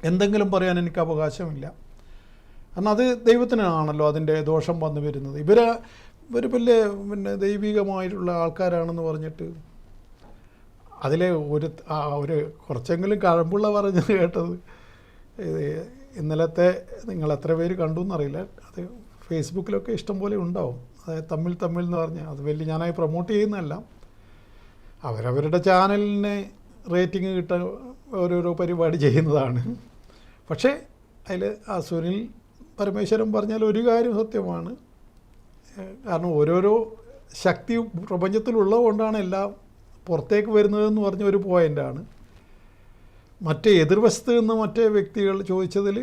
എന്തെങ്കിലും പറയാൻ എനിക്ക് അവകാശമില്ല. കാരണം അത് ദൈവത്തിനാണല്ലോ അതിൻ്റെ ദോഷം വന്നു വരുന്നത്. ഇവർ വലിയ ദൈവികമായിട്ടുള്ള ആൾക്കാരാണെന്ന് പറഞ്ഞിട്ട് അതിലെ ഒരു കുറച്ചെങ്കിലും കഴമ്പുള്ള പറഞ്ഞത് കേട്ടത് ഇന്നലത്തെ നിങ്ങൾ എത്ര പേര് കണ്ടു എന്നറിയില്ല, അത് ഫേസ്ബുക്കിലൊക്കെ ഇഷ്ടംപോലെ ഉണ്ടാവും. അതായത് തമ്മിൽ എന്ന് പറഞ്ഞാൽ അത് വലിയ ഞാനായി പ്രൊമോട്ട് ചെയ്യുന്നതല്ല, അവരവരുടെ ചാനലിന് റേറ്റിംഗ് കിട്ടാൻ ഓരോരോ പരിപാടി ചെയ്യുന്നതാണ്. പക്ഷേ അതിൽ ആ സുനിൽ പരമേശ്വരൻ പറഞ്ഞാൽ ഒരു കാര്യം സത്യമാണ്. കാരണം ഓരോരോ ശക്തി പ്രപഞ്ചത്തിലുള്ളതുകൊണ്ടാണ് എല്ലാം പുറത്തേക്ക് വരുന്നതെന്ന് പറഞ്ഞ ഒരു പോയിൻ്റാണ്. മറ്റേ എതിർവശത്ത് നിന്ന് മറ്റേ വ്യക്തികൾ ചോദിച്ചതിൽ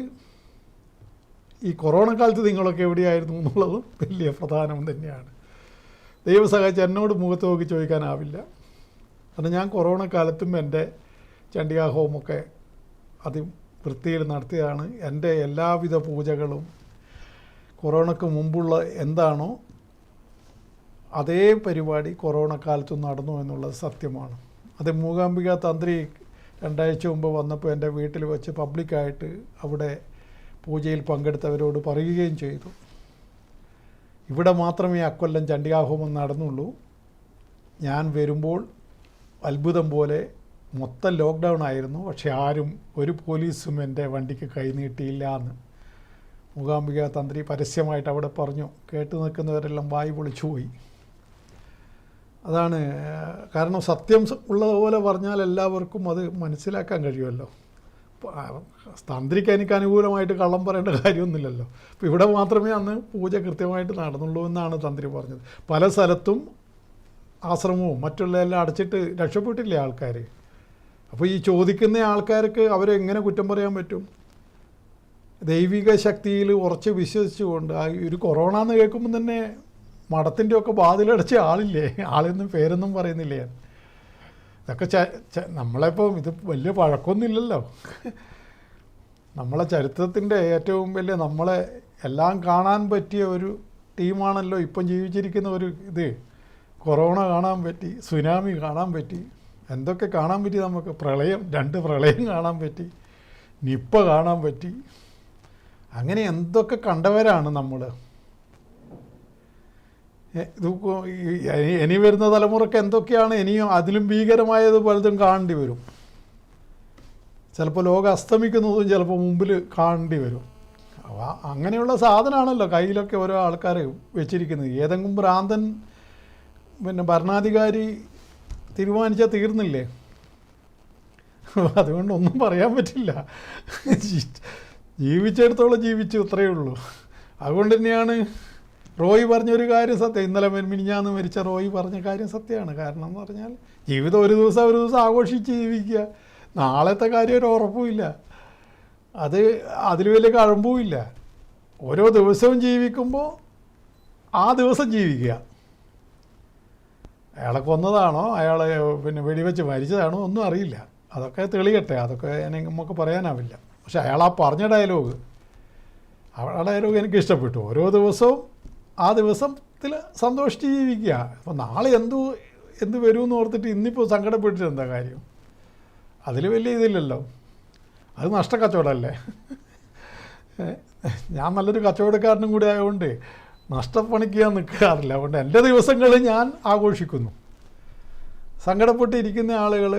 ഈ കൊറോണ കാലത്ത് നിങ്ങളൊക്കെ എവിടെയായിരുന്നു എന്നുള്ളതും വലിയ പ്രധാനം തന്നെയാണ്. ദൈവം സഹായിച്ച് എന്നോട് മുഖത്ത് നോക്കി ചോദിക്കാനാവില്ല. കാരണം ഞാൻ കൊറോണ കാലത്തും എൻ്റെ ചണ്ഡികാ ഹോമൊക്കെ വൃത്തിയിൽ നടത്തിയതാണ്. എൻ്റെ എല്ലാവിധ പൂജകളും കൊറോണയ്ക്ക് മുമ്പുള്ള എന്താണോ അതേ പരിപാടി കൊറോണ കാലത്തും നടന്നു എന്നുള്ളത് സത്യമാണ്. അത് മൂകാംബിക തന്ത്രി 2 ആഴ്ച മുമ്പ് വന്നപ്പോൾ എൻ്റെ വീട്ടിൽ വെച്ച് പബ്ലിക്കായിട്ട് അവിടെ പൂജയിൽ പങ്കെടുത്തവരോട് പറയുകയും ചെയ്തു. ഇവിടെ മാത്രമേ അക്കൊല്ലം ചണ്ഡികാഹോമം നടന്നുള്ളൂ. ഞാൻ വരുമ്പോൾ അത്ഭുതം പോലെ മൊത്തം ലോക്ക്ഡൗൺ ആയിരുന്നു, പക്ഷെ ആരും ഒരു പോലീസും എൻ്റെ വണ്ടിക്ക് കൈനീട്ടിയില്ല എന്ന് മൂകാംബിക തന്ത്രി പരസ്യമായിട്ട് അവിടെ പറഞ്ഞു. കേട്ടു നിൽക്കുന്നവരെല്ലാം വായി പൊളിച്ചു പോയി. അതാണ് കാരണം, സത്യം ഉള്ളതുപോലെ പറഞ്ഞാൽ എല്ലാവർക്കും അത് മനസ്സിലാക്കാൻ കഴിയുമല്ലോ. തന്ത്രിക്ക് എനിക്ക് അനുകൂലമായിട്ട് കള്ളം പറയേണ്ട കാര്യമൊന്നുമില്ലല്ലോ. അപ്പോൾ ഇവിടെ മാത്രമേ അന്ന് പൂജ കൃത്യമായിട്ട് നടന്നുള്ളൂ എന്നാണ് തന്ത്രി പറഞ്ഞത്. പല സ്ഥലത്തും ആശ്രമവും മറ്റുള്ള എല്ലാം അടച്ചിട്ട് രക്ഷപ്പെട്ടില്ലേ ആൾക്കാർ. അപ്പോൾ ഈ ചോദിക്കുന്ന ആൾക്കാർക്ക് അവരെങ്ങനെ കുറ്റം പറയാൻ പറ്റും? ദൈവിക ശക്തിയിൽ ഉറച്ച് വിശ്വസിച്ചുകൊണ്ട് ഒരു കൊറോണ എന്ന് കേൾക്കുമ്പോൾ തന്നെ മഠത്തിൻ്റെ ഒക്കെ വാതിലടച്ച ആളില്ലേ, ആളൊന്നും പേരൊന്നും പറയുന്നില്ലേ. ഇതൊക്കെ നമ്മളെപ്പം ഇത് വലിയ പഴക്കമൊന്നുമില്ലല്ലോ. നമ്മളെ ചരിത്രത്തിൻ്റെ ഏറ്റവും വലിയ നമ്മളെ എല്ലാം കാണാൻ പറ്റിയ ഒരു ടീമാണല്ലോ ഇപ്പം ജീവിച്ചിരിക്കുന്ന ഒരു ഇത്. കൊറോണ കാണാൻ പറ്റി, സുനാമി കാണാൻ പറ്റി, എന്തൊക്കെ കാണാൻ പറ്റി നമുക്ക്. 2 പ്രളയം കാണാൻ പറ്റി, നിപ്പ കാണാൻ പറ്റി. അങ്ങനെ എന്തൊക്കെ കണ്ടവരാണ് നമ്മൾ. ഇത് ഇനി വരുന്ന തലമുറക്ക് എന്തൊക്കെയാണ് ഇനിയും അതിലും ഭീകരമായത് പലതും കാണേണ്ടി വരും. ചിലപ്പോൾ ലോകം അസ്തമിക്കുന്നതും ചിലപ്പോൾ മുമ്പിൽ കാണേണ്ടി വരും. അങ്ങനെയുള്ള സാധനമാണല്ലോ കയ്യിലൊക്കെ ഓരോ ആൾക്കാർ വെച്ചിരിക്കുന്നത്. ഏതെങ്കിലും ഭ്രാന്തൻ ഭരണാധികാരി തീരുമാനിച്ചാൽ തീർന്നില്ലേ. അതുകൊണ്ടൊന്നും പറയാൻ പറ്റില്ല. ജീവിച്ചിടത്തോളം ജീവിച്ചു, അത്രയേ ഉള്ളൂ. അതുകൊണ്ട് തന്നെയാണ് റോയ് പറഞ്ഞൊരു കാര്യം സത്യം. ഇന്നലെ മിനിഞ്ഞാന്ന് മരിച്ച റോയ് പറഞ്ഞ കാര്യം സത്യമാണ്. കാരണം എന്ന് പറഞ്ഞാൽ ജീവിതം ഒരു ദിവസം ആഘോഷിച്ച് ജീവിക്കുക. നാളത്തെ കാര്യം ഒരു ഉറപ്പുമില്ല, അതിൽ വലിയ കഴമ്പുമില്ല. ഓരോ ദിവസവും ജീവിക്കുമ്പോൾ ആ ദിവസം ജീവിക്കുക. അയാളെ കൊന്നതാണോ അയാളെ വെടിവെച്ച് മരിച്ചതാണോ ഒന്നും അറിയില്ല. അതൊക്കെ തെളിയട്ടെ, അതൊക്കെ നമുക്ക് പറയാനാവില്ല. പക്ഷെ അയാൾ ആ പറഞ്ഞ ഡയലോഗ് എനിക്ക് ഇഷ്ടപ്പെട്ടു. ഓരോ ദിവസവും ആ ദിവസത്തിൽ സന്തോഷിച്ച് ജീവിക്കുക. അപ്പോൾ നാളെ എന്ത് വരുമെന്ന് ഓർത്തിട്ട് ഇന്നിപ്പോൾ സങ്കടപ്പെട്ടിട്ട് എന്താ കാര്യം? അതിൽ വലിയ ഇതില്ലല്ലോ. അത് നഷ്ടക്കച്ചവടമല്ലേ. ഞാൻ നല്ലൊരു കച്ചവടക്കാരനും കൂടി ആയതുകൊണ്ട് നഷ്ടപ്പണിക്ക് ഞാൻ നിൽക്കാറില്ല. അതുകൊണ്ട് എൻ്റെ ദിവസങ്ങൾ ഞാൻ ആഘോഷിക്കുന്നു. സങ്കടപ്പെട്ടിരിക്കുന്ന ആളുകൾ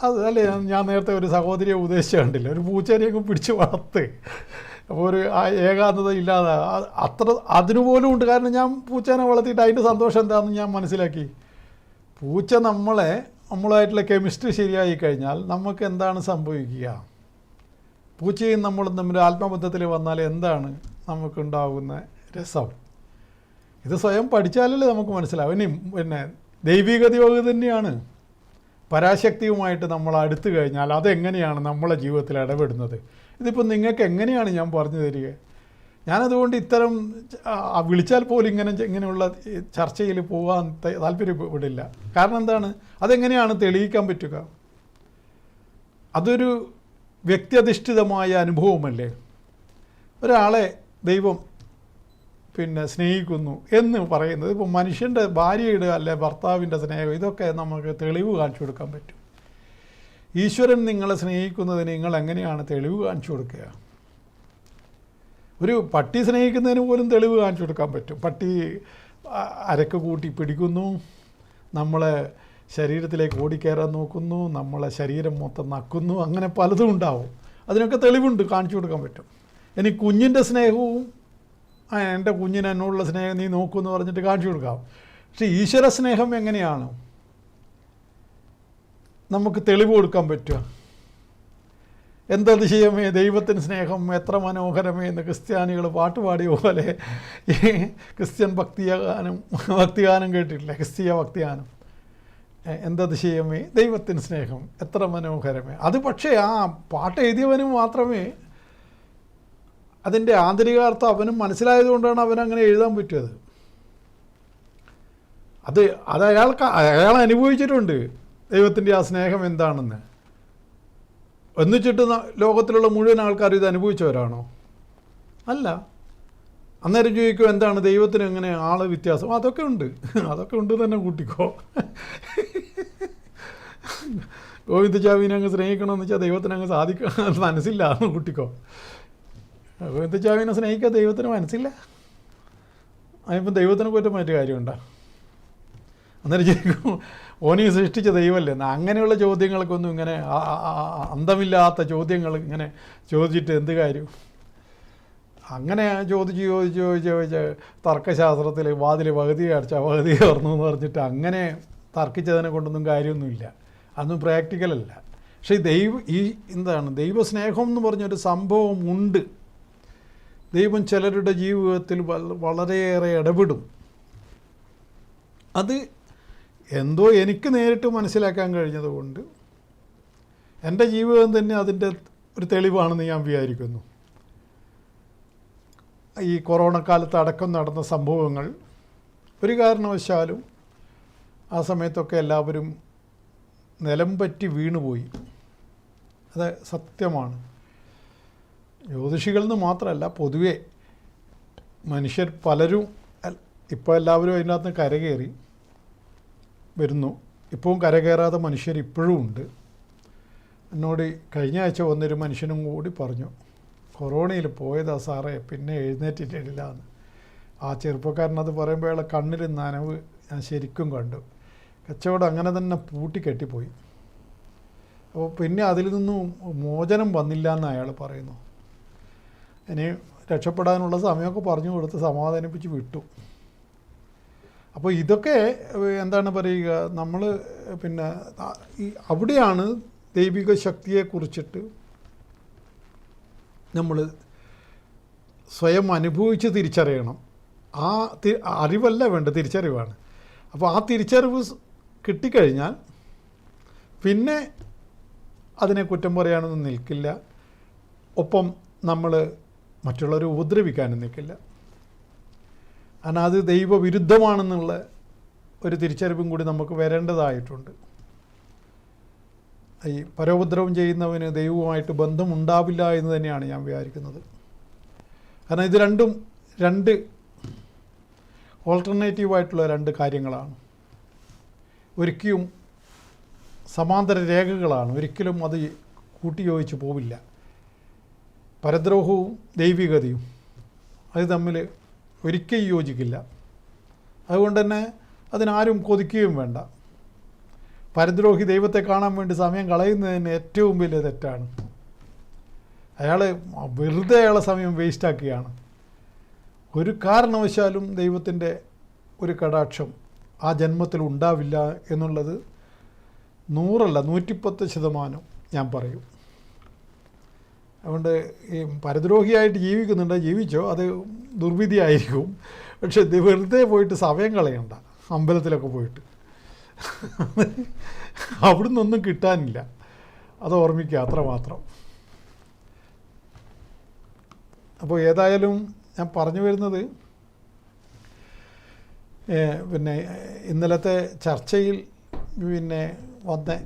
അതല്ലേ, ഞാൻ നേരത്തെ ഒരു സഹോദരിയെ ഉപദേശിച്ച് കണ്ടില്ല, ഒരു പൂച്ചേനെയൊക്കെ പിടിച്ച് വളർത്ത്. അപ്പോൾ ഒരു ഏകാന്തത ഇല്ലാതെ അതിനുപോലും ഉണ്ട്. കാരണം ഞാൻ പൂച്ചേനെ വളർത്തിയിട്ട് അതിൻ്റെ സന്തോഷം എന്താണെന്ന് ഞാൻ മനസ്സിലാക്കി. പൂച്ച നമ്മളായിട്ടുള്ള കെമിസ്ട്രി ശരിയായി കഴിഞ്ഞാൽ നമുക്ക് എന്താണ് സംഭവിക്കുക? പൂച്ചയും നമ്മളും തമ്മിൽ ആത്മബന്ധത്തിൽ വന്നാൽ എന്താണ് നമുക്കുണ്ടാകുന്ന രസം? ഇത് സ്വയം പഠിച്ചാലല്ലേ നമുക്ക് മനസ്സിലാവും. ഇനി പിന്നെ ദൈവിക യോഗ തന്നെയാണ് പരാശക്തിയുമായിട്ട് നമ്മൾ അടുത്ത് കഴിഞ്ഞാൽ അതെങ്ങനെയാണ് നമ്മളെ ജീവിതത്തിൽ ഇടപെടുന്നത്. ഇതിപ്പോൾ നിങ്ങൾക്ക് എങ്ങനെയാണ് ഞാൻ പറഞ്ഞു തരിക? ഞാനതുകൊണ്ട് ഇത്തരം വിളിച്ചാൽ പോലും ഇങ്ങനെയുള്ള ചർച്ചയിൽ പോകാൻ താല്പര്യപ്പെടില്ല. കാരണം എന്താണ്, അതെങ്ങനെയാണ് തെളിയിക്കാൻ പറ്റുക? അതൊരു വ്യക്തിയധിഷ്ഠിതമായ അനുഭവമല്ലേ. ഒരാളെ ദൈവം പിന്നെ സ്നേഹിക്കുന്നു എന്ന് പറയുന്നത് ഇപ്പോൾ മനുഷ്യൻ്റെ ഭാര്യയുടെ അല്ലെ ഭർത്താവിൻ്റെ സ്നേഹം, ഇതൊക്കെ നമുക്ക് തെളിവ് കാണിച്ചു കൊടുക്കാൻ പറ്റും. ഈശ്വരൻ നിങ്ങളെ സ്നേഹിക്കുന്നതിന് നിങ്ങൾ എങ്ങനെയാണ് തെളിവ് കാണിച്ചു കൊടുക്കുക? ഒരു പട്ടി സ്നേഹിക്കുന്നതിന് പോലും തെളിവ് കാണിച്ചു കൊടുക്കാൻ പറ്റും. പട്ടി അരക്ക് കൂട്ടി പിടിക്കുന്നു, നമ്മളെ ശരീരത്തിലേക്ക് ഓടിക്കയറാൻ നോക്കുന്നു, നമ്മളെ ശരീരം മൊത്തം നക്കുന്നു, അങ്ങനെ പലതും ഉണ്ടാവും. അതിനൊക്കെ തെളിവുണ്ട്, കാണിച്ചു കൊടുക്കാൻ പറ്റും. ഇനി കുഞ്ഞിൻ്റെ സ്നേഹവും എൻ്റെ കുഞ്ഞിന് എന്നോടുള്ള സ്നേഹം നീ നോക്കുമെന്ന് പറഞ്ഞിട്ട് കാണിച്ചു കൊടുക്കാം. പക്ഷേ ഈശ്വര സ്നേഹം എങ്ങനെയാണ് നമുക്ക് തെളിവ് കൊടുക്കാൻ പറ്റുക? എന്തതിശയമേ ദൈവത്തിന് സ്നേഹം എത്ര മനോഹരമേ എന്ന് ക്രിസ്ത്യാനികൾ പാട്ടുപാടിയ പോലെ ഈ ക്രിസ്ത്യൻ ഭക്തിഗാനം കേട്ടിട്ടില്ല, ക്രിസ്തീയ ഭക്തിഗാനം. എന്തതിശയമേ ദൈവത്തിന് സ്നേഹം എത്ര മനോഹരമേ. അത് പക്ഷേ ആ പാട്ട് എഴുതിയവന് മാത്രമേ അതിൻ്റെ ആന്തരികാർത്ഥം അവനും മനസ്സിലായതുകൊണ്ടാണ് അവനങ്ങനെ എഴുതാൻ പറ്റിയത്. അത് അയാൾ അനുഭവിച്ചിട്ടുണ്ട് ദൈവത്തിൻ്റെ ആ സ്നേഹം എന്താണെന്ന്. ഒന്നിച്ചിട്ട് ലോകത്തിലുള്ള മുഴുവൻ ആൾക്കാരും ഇത് അനുഭവിച്ചവരാണോ? അല്ല. അന്നേരം ചോദിക്കും എന്താണ് ദൈവത്തിന് എങ്ങനെ ആള് വ്യത്യാസം? അതൊക്കെ ഉണ്ട് തന്നെ കൂട്ടിക്കോ. ഗോവിന്ദചാവിനെ അങ്ങ് സ്നേഹിക്കണമെന്ന് വെച്ചാൽ ദൈവത്തിന് അങ്ങ് സാധിക്കണം മനസ്സില്ല എന്ന് കൂട്ടിക്കോ. ഗോവിന്ദചാവിനെ സ്നേഹിക്കാൻ ദൈവത്തിന് മനസ്സില്ല, അതിപ്പം ദൈവത്തിനെ കുറ്റം മറ്റു കാര്യമുണ്ടോ? അന്നേരം ചോദിക്കും ഓനീ സൃഷ്ടിച്ച ദൈവമല്ലേ എന്ന്. അങ്ങനെയുള്ള ചോദ്യങ്ങൾക്കൊന്നും ഇങ്ങനെ അന്തമില്ലാത്ത ചോദ്യങ്ങൾ ഇങ്ങനെ ചോദിച്ചിട്ട് എന്ത് കാര്യം? അങ്ങനെ ചോദിച്ച് തർക്കശാസ്ത്രത്തിൽ വാതിൽ പകുതി അടച്ച പകുതി തുറന്നു എന്ന് പറഞ്ഞിട്ട് അങ്ങനെ തർക്കിച്ചതിനെ കൊണ്ടൊന്നും കാര്യമൊന്നുമില്ല. അതൊന്നും പ്രാക്ടിക്കലല്ല. പക്ഷേ എന്താണ് ദൈവസ്നേഹം എന്ന് പറഞ്ഞൊരു സംഭവം ഉണ്ട്. ദൈവം ചിലരുടെ ജീവിതത്തിൽ വളരെയേറെ ഇടപെടും. അത് എന്തോ എനിക്ക് നേരിട്ട് മനസ്സിലാക്കാൻ കഴിഞ്ഞതുകൊണ്ട് എൻ്റെ ജീവിതം തന്നെ അതിൻ്റെ ഒരു തെളിവാണെന്ന് ഞാൻ വിചാരിക്കുന്നു. ഈ കൊറോണ കാലത്ത് അടക്കം നടന്ന സംഭവങ്ങൾ ഒരു കാരണവശാലും ആ സമയത്തൊക്കെ എല്ലാവരും നിലം പറ്റി വീണുപോയി. അത് സത്യമാണ്. ജ്യോതിഷികൾ എന്ന് മാത്രമല്ല, പൊതുവെ മനുഷ്യർ പലരും ഇപ്പോൾ എല്ലാവരും അതിനകത്ത് കരകയറി വരുന്നു. ഇപ്പോഴും കരകയറാത്ത മനുഷ്യർ ഇപ്പോഴും ഉണ്ട്. എന്നോട് കഴിഞ്ഞ ആഴ്ച വന്നൊരു മനുഷ്യനും കൂടി പറഞ്ഞു, കൊറോണയിൽ പോയതാ സാറേ, പിന്നെ എഴുന്നേറ്റിട്ടില്ല എന്ന്. ആ ചെറുപ്പക്കാരനത് പറയുമ്പോൾ അയാളെ കണ്ണിൽ നനവ് ഞാൻ ശരിക്കും കണ്ടു. കച്ചവടം അങ്ങനെ തന്നെ പൂട്ടിക്കെട്ടിപ്പോയി. അപ്പോൾ പിന്നെ അതിൽ നിന്നും മോചനം വന്നില്ല എന്ന് അയാൾ പറയുന്നു. ഇനി രക്ഷപ്പെടാനുള്ള സമയമൊക്കെ പറഞ്ഞു കൊടുത്ത് സമാധാനിപ്പിച്ച് വിട്ടു. അപ്പോൾ ഇതൊക്കെ എന്താണ് പറയുക, നമ്മൾ പിന്നെ അവിടെയാണ് ദൈവിക ശക്തിയെക്കുറിച്ചിട്ട് നമ്മൾ സ്വയം അനുഭവിച്ച് തിരിച്ചറിയണം. ആ അറിവല്ല വേണ്ട, തിരിച്ചറിവാണ്. അപ്പോൾ ആ തിരിച്ചറിവ് കിട്ടിക്കഴിഞ്ഞാൽ പിന്നെ അതിനെ കുറ്റം പറയാനൊന്നും നിൽക്കില്ല. ഒപ്പം നമ്മൾ മറ്റുള്ളവരെ ഉപദ്രവിക്കാനും നിൽക്കില്ല. കാരണം അത് ദൈവവിരുദ്ധമാണെന്നുള്ള ഒരു തിരിച്ചറിവും കൂടി നമുക്ക് വരേണ്ടതായിട്ടുണ്ട്. ഈ പരോപദ്രവം ചെയ്യുന്നവന് ദൈവവുമായിട്ട് ബന്ധമുണ്ടാവില്ല എന്ന് തന്നെയാണ് ഞാൻ വിചാരിക്കുന്നത്. കാരണം ഇത് രണ്ടും രണ്ട് ഓൾട്ടർനേറ്റീവായിട്ടുള്ള രണ്ട് കാര്യങ്ങളാണ്. ഒരിക്കലും സമാന്തര രേഖകളാണ്, ഒരിക്കലും അത് കൂട്ടിയോജിച്ച് പോവില്ല. പരദ്രോഹവും ദൈവികതയും അത് തമ്മിൽ ഒരിക്കലും യോജിക്കില്ല. അതുകൊണ്ട് തന്നെ അതിനാരും കൊതിക്കുകയും വേണ്ട. പരദ്രോഹി ദൈവത്തെ കാണാൻ വേണ്ടി സമയം കളയുന്നതിന് ഏറ്റവും വലിയ തെറ്റാണ്. അയാൾ വെറുതെ അയാളെ സമയം വേസ്റ്റാക്കുകയാണ്. ഒരു കാരണവശാലും ദൈവത്തിൻ്റെ ഒരു കടാക്ഷം ആ ജന്മത്തിൽ ഉണ്ടാവില്ല എന്നുള്ളത് 100 അല്ല 110% ഞാൻ പറയും. അതുകൊണ്ട് ഈ പരദ്രോഹിയായിട്ട് ജീവിക്കുന്നുണ്ട്, ജീവിച്ചോ, അത് ദുർവിധിയായിരിക്കും. പക്ഷെ ഇത് വെറുതെ പോയിട്ട് സമയം കളയണ്ട, അമ്പലത്തിലൊക്കെ പോയിട്ട് അവിടുന്ന് ഒന്നും കിട്ടാനില്ല. അത് ഓർമ്മിക്കുക, അത്രമാത്രം. അപ്പോൾ ഏതായാലും ഞാൻ പറഞ്ഞു വരുന്നത്, പിന്നെ ഇന്നലത്തെ ചർച്ചയിൽ പിന്നെ വന്ന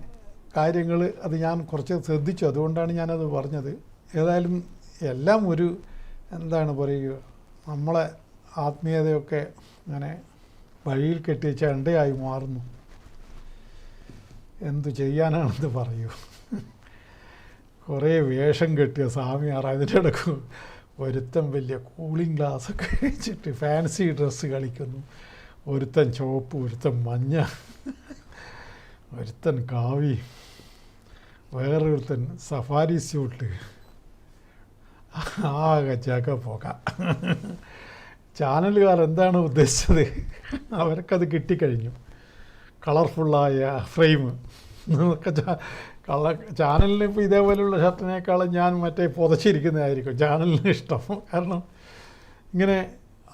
കാര്യങ്ങൾ അത് ഞാൻ കുറച്ച് ശ്രദ്ധിച്ചു, അതുകൊണ്ടാണ് ഞാനത് പറഞ്ഞത്. ഏതായാലും എല്ലാം ഒരു എന്താണ് പറയുക, നമ്മളെ ആത്മീയതയൊക്കെ അങ്ങനെ വഴിയിൽ കെട്ടിയ ചെണ്ടയായി മാറുന്നു. എന്തു ചെയ്യാനാണെന്ന് പറയൂ. കുറേ വേഷം കെട്ടിയ സ്വാമിയാർ, അതിൻ്റെ ഇടയ്ക്ക് ഒരുത്തൻ വലിയ കൂളിംഗ് ഗ്ലാസ്സൊക്കെ വെച്ചിട്ട് ഫാൻസി ഡ്രസ്സ് കളിക്കുന്നു. ഒരുത്തൻ ചുവപ്പ്, ഒരുത്തൻ മഞ്ഞ, ഒരുത്തൻ കാവി, വേറൊരുത്തൻ സഫാരി സ്യൂട്ട്. ആകെ ചക പോക. ചാനലുകാർ എന്താണ് ഉദ്ദേശിച്ചത്, അവർക്കത് കിട്ടിക്കഴിഞ്ഞു. കളർഫുള്ളായ ഫ്രെയിം നമുക്ക് ചാനലിന് ഇപ്പോൾ ഇതേപോലെയുള്ള ഷർട്ടിനേക്കാളും ഞാൻ മറ്റേ പുതച്ചിരിക്കുന്നതായിരിക്കും ചാനലിന് ഇഷ്ടം. കാരണം ഇങ്ങനെ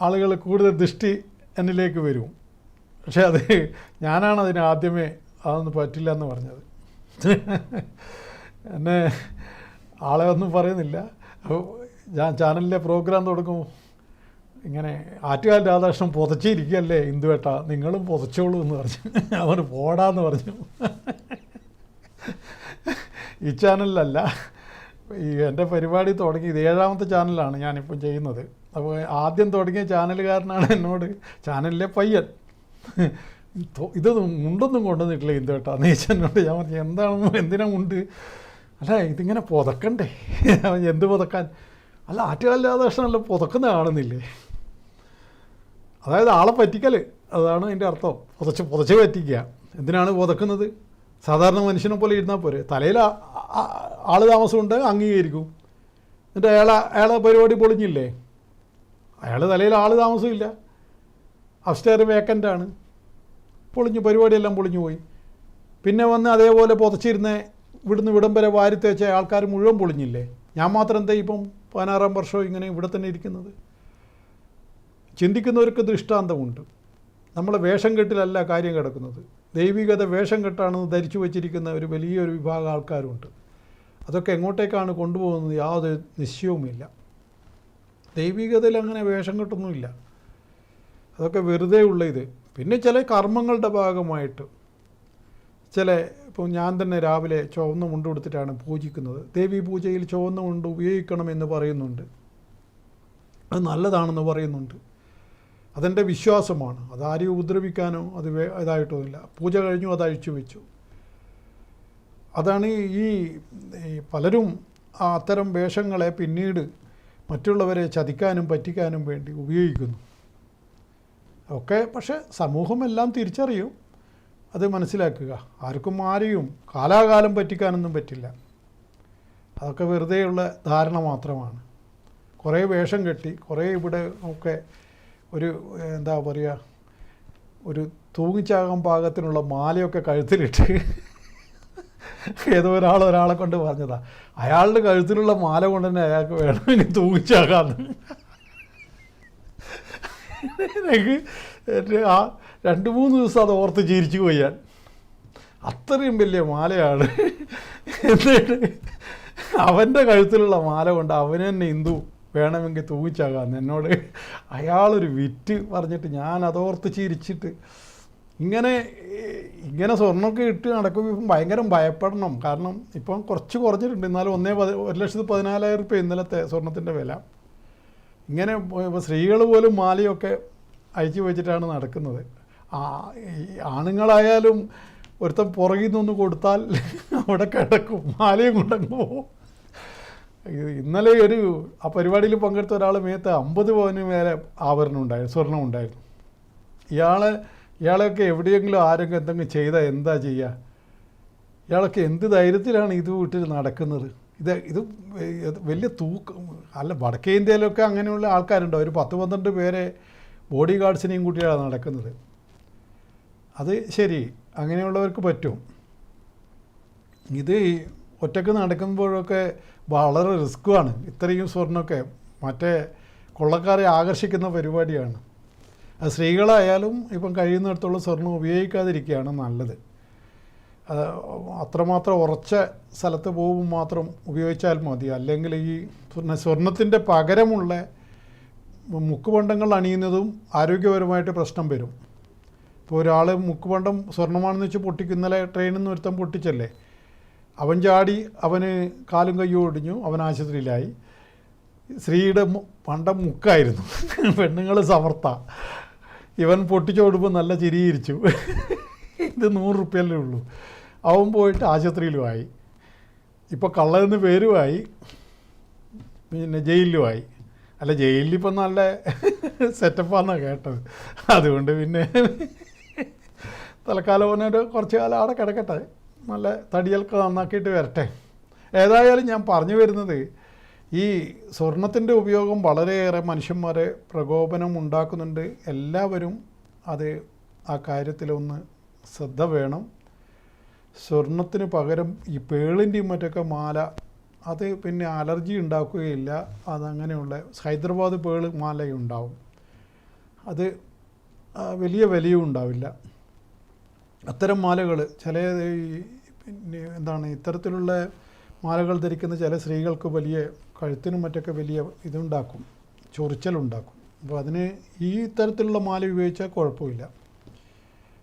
ആളുകൾ കൂടുതൽ ദൃഷ്ടി എന്നിലേക്ക് വരും. പക്ഷെ അത് ഞാനാണ് അതിന് ആദ്യമേ അതൊന്നും പറ്റില്ല എന്ന് പറഞ്ഞത്. എന്നെ ആളെ ഒന്നും പറയുന്നില്ല. ഞാൻ ചാനലിലെ പ്രോഗ്രാം തുടങ്ങും, ഇങ്ങനെ ആറ്റുകാൽ രാധാകൃഷ്ണൻ പുതച്ചിരിക്കുകയല്ലേ ഇന്ദുവേട്ട, നിങ്ങളും പുതച്ചോളൂ എന്ന് പറഞ്ഞു. അവന് പോടാന്ന് പറഞ്ഞു. ഈ ചാനലിലല്ല, ഈ എൻ്റെ പരിപാടി തുടങ്ങി ഇത് 7ാമത്തെ ചാനലാണ് ഞാനിപ്പം ചെയ്യുന്നത്. അപ്പോൾ ആദ്യം തുടങ്ങിയ ചാനലുകാരനാണ് എന്നോട്, ചാനലിലെ പയ്യൻ, ഇത് മുണ്ടൊന്നും കൊണ്ടുവന്നിട്ടില്ല ഇന്ദുവേട്ട നീച്ചനോട്. ഞാൻ പറഞ്ഞു എന്താണെന്ന്, എന്തിനാ മുണ്ട്? അല്ല ഇതിങ്ങനെ പുതക്കണ്ടേ? എന്ത് പുതക്കാൻ? അല്ല ആറ്റുകാൽ രാധാകൃഷ്ണനല്ല പുതക്കുന്ന കാണുന്നില്ലേ? അതായത് ആളെ പറ്റിക്കൽ, അതാണ് അതിൻ്റെ അർത്ഥം. പുതച്ച് പറ്റിക്കുക. എന്തിനാണ് പുതക്കുന്നത്? സാധാരണ മനുഷ്യനെ പോലെ ഇരുന്നാൽ പോരെ. തലയിൽ ആൾ താമസമുണ്ട്, അംഗീകരിക്കും. എന്നിട്ട് അയാളെ പരിപാടി പൊളിഞ്ഞില്ലേ? അയാൾ തലയിൽ ആൾ താമസമില്ല, അപ്സ്റ്റെയർ വേക്കൻ്റാണ്, പൊളിഞ്ഞു, പരിപാടിയെല്ലാം പൊളിഞ്ഞു പോയി. പിന്നെ വന്ന് അതേപോലെ പുതച്ചിരുന്ന് ഇവിടുന്ന് ഇവിടം വരെ വാരി തേച്ച ആൾക്കാർ മുഴുവൻ പൊളിഞ്ഞില്ലേ? ഞാൻ മാത്രം എന്താ ഇപ്പം 16ാം വർഷവും ഇങ്ങനെ ഇവിടെ തന്നെ ഇരിക്കുന്നത്? ചിന്തിക്കുന്നവർക്ക് ദൃഷ്ടാന്തമുണ്ട്. നമ്മളെ വേഷം കെട്ടിലല്ല കാര്യം കിടക്കുന്നത്. ദൈവികത വേഷം കെട്ടാണെന്ന് ധരിച്ചു വച്ചിരിക്കുന്ന ഒരു വലിയൊരു വിഭാഗം ആൾക്കാരുണ്ട്. അതൊക്കെ എങ്ങോട്ടേക്കാണ് കൊണ്ടുപോകുന്നത് യാതൊരു നിശ്ചയവുമില്ല. ദൈവികതയിൽ അങ്ങനെ വേഷം കെട്ടൊന്നുമില്ല. അതൊക്കെ വെറുതെ ഉള്ള ഇത്. പിന്നെ ചില കർമ്മങ്ങളുടെ ഭാഗമായിട്ട് ഇപ്പോൾ ഞാൻ തന്നെ രാവിലെ ചുവന്ന മുണ്ട് കൊടുത്തിട്ടാണ് പൂജിക്കുന്നത്. ദേവീ പൂജയിൽ ചുവന്ന മുണ്ട് ഉപയോഗിക്കണമെന്ന് പറയുന്നുണ്ട്. അത് നല്ലതാണെന്ന് പറയുന്നുണ്ട്. അതെൻ്റെ വിശ്വാസമാണ്. അതാരെയും ഉപദ്രവിക്കാനോ ഇതായിട്ടൊന്നുമില്ല. പൂജ കഴിഞ്ഞു, അത് അഴിച്ചു വെച്ചു. അതാണ് ഈ പലരും അത്തരം വേഷങ്ങളെ പിന്നീട് മറ്റുള്ളവരെ ചതിക്കാനും പറ്റിക്കാനും വേണ്ടി ഉപയോഗിക്കുന്നു. ഒക്കെ പക്ഷേ സമൂഹമെല്ലാം തിരിച്ചറിയും, അത് മനസ്സിലാക്കുക. ആർക്കും ആരെയും കാലാകാലം പറ്റിക്കാനൊന്നും പറ്റില്ല. അതൊക്കെ വെറുതെയുള്ള ധാരണ മാത്രമാണ്. കുറേ വേഷം കെട്ടി, കുറേ ഇവിടെ ഒക്കെ ഒരു എന്താ പറയുക, ഒരു തൂങ്ങിച്ചാകാൻ പാകത്തിനുള്ള മാലയൊക്കെ കഴുത്തിലിട്ട് ഏതോ ഒരാളെ കൊണ്ട് പറഞ്ഞതാ, അയാളുടെ കഴുത്തിലുള്ള മാല കൊണ്ട് തന്നെ അയാൾക്ക് വേണമെങ്കിൽ തൂങ്ങിച്ചാകാന്ന്. എനിക്ക് ആ 2-3 ദിവസം അത് ഓർത്ത് ചിരിച്ചു പോയി ഞാൻ. അത്രയും വലിയ മാലയാണ്. എന്നിട്ട് അവൻ്റെ കഴുത്തിലുള്ള മാല കൊണ്ട് അവന് തന്നെ ഹിന്ദു വേണമെങ്കിൽ തൂങ്ങിച്ചാകാന്ന് എന്നോട് അയാളൊരു വിറ്റ് പറഞ്ഞിട്ട് ഞാൻ അതോർത്ത് ചിരിച്ചിട്ട്. ഇങ്ങനെ സ്വർണ്ണമൊക്കെ ഇട്ട് നടക്കുമ്പോൾ ഭയങ്കര ഭയപ്പെടണം. കാരണം ഇപ്പം കുറച്ച് കുറഞ്ഞിട്ടുണ്ട്, എന്നാലും 1,14,000 രൂപ ഇന്നലത്തെ സ്വർണത്തിൻ്റെ വില. ഇങ്ങനെ സ്ത്രീകൾ പോലും മാലയൊക്കെ അയച്ചു വെച്ചിട്ടാണ് നടക്കുന്നത്. ആണുങ്ങളായാലും ഒരുത്തൻ പുറകിൽ നിന്നൊന്ന് കൊടുത്താൽ അവിടെ കിടക്കും, മാലയും കൊണ്ടങ്ങ് പോകും. ഇന്നലെ ആ പരിപാടിയിൽ പങ്കെടുത്ത ഒരാൾ മേത്ത് 50 പവന് മേലെ ആഭരണം ഉണ്ടായിരുന്നു, സ്വർണം ഉണ്ടായിരുന്നു. ഇയാളൊക്കെ എവിടെയെങ്കിലും ആരെങ്കിലും എന്തെങ്കിലും ചെയ്താൽ എന്താ ചെയ്യുക? ഇയാളൊക്കെ എന്ത് ധൈര്യത്തിലാണ് ഇത് വിട്ടിട്ട് നടക്കുന്നത്? ഇത് വലിയ തൂക്കം അല്ല. വടക്കേ ഇന്ത്യയിലൊക്കെ അങ്ങനെയുള്ള ആൾക്കാരുണ്ട്. ഒരു 10-12 പേരെ ബോഡി ഗാർഡ്സിനെയും കൂട്ടിയാണ് നടക്കുന്നത്. അത് ശരി, അങ്ങനെയുള്ളവർക്ക് പറ്റും. ഇത് ഒറ്റയ്ക്ക് നടക്കുമ്പോഴൊക്കെ വളരെ റിസ്ക്കുമാണ്. ഇത്രയും സ്വർണ്ണമൊക്കെ മറ്റേ കൊള്ളക്കാരെ ആകർഷിക്കുന്ന പരിപാടിയാണ്. അത് സ്ത്രീകളായാലും ഇപ്പം കഴിയുന്നിടത്തോളം സ്വർണം ഉപയോഗിക്കാതിരിക്കുകയാണ് നല്ലത്. അത്രമാത്രം ഉറച്ച സ്ഥലത്ത് പോകുമ്പോൾ മാത്രം ഉപയോഗിച്ചാൽ മതി. അല്ലെങ്കിൽ ഈ സ്വർണത്തിൻ്റെ പകരമുള്ള മുക്കുപണ്ടങ്ങൾ അണിയുന്നതും ആരോഗ്യപരമായിട്ട് പ്രശ്നം വരും. ഇപ്പോൾ ഒരാൾ മുക്കുപണ്ടം സ്വർണ്ണമാണെന്ന് വെച്ച് പൊട്ടിക്കും. ഇന്നലെ ട്രെയിനിൽ നിന്ന് ഒരുത്തം പൊട്ടിച്ചല്ലേ, അവൻ ചാടി, അവന് കാലും കയ്യും ഒടിഞ്ഞു, അവൻ ആശുപത്രിയിലായി. സ്ത്രീയുടെ പണ്ടം മുക്കായിരുന്നു, പെണ്ണുങ്ങൾ സമർത്ഥ. ഇവൻ പൊട്ടിച്ചോടുമ്പോൾ നല്ല ചിരിയിരിച്ചു. ഇത് 100 റുപ്യല്ലേ ഉള്ളൂ. അവൻ പോയിട്ട് ആശുപത്രിയിലുമായി, ഇപ്പോൾ കള്ളെന്ന് പേരുമായി, പിന്നെ ജയിലിലുമായി. അല്ല, ജയിലിലിപ്പം നല്ല സെറ്റപ്പാണെന്നാണ് കേട്ടത്. അതുകൊണ്ട് പിന്നെ തൽക്കാലം അവനൊരു കുറച്ച് കാലം അവിടെ കിടക്കട്ടെ, നല്ല തടിയൊക്കെ നന്നാക്കിയിട്ട് വരട്ടെ. ഏതായാലും ഞാൻ പറഞ്ഞു വരുന്നത്, ഈ സ്വർണത്തിൻ്റെ ഉപയോഗം വളരെയേറെ മനുഷ്യന്മാരെ പ്രകോപനം ഉണ്ടാക്കുന്നുണ്ട്. എല്ലാവരും ആ കാര്യത്തിലൊന്ന് ശ്രദ്ധ വേണം. സ്വർണത്തിന് പകരം ഈ പേളിൻ്റെയും മറ്റൊക്കെ മാല, അത് പിന്നെ അലർജി ഉണ്ടാക്കുകയില്ല. അതങ്ങനെയുള്ള ഹൈദരാബാദ് പേള് മാലയുണ്ടാവും, അത് വലിയ വിലയും ഉണ്ടാവില്ല. അത്തരം മാലകൾ പിന്നെ എന്താണ്, ഇത്തരത്തിലുള്ള മാലകൾ ധരിക്കുന്ന ചില സ്ത്രീകൾക്ക് വലിയ കഴുത്തിനും മറ്റൊക്കെ വലിയ ഇതുണ്ടാക്കും, ചൊറിച്ചലുണ്ടാക്കും. അപ്പോൾ അതിന് ഈ തരത്തിലുള്ള മാല ഉപയോഗിച്ചാൽ കുഴപ്പമില്ല.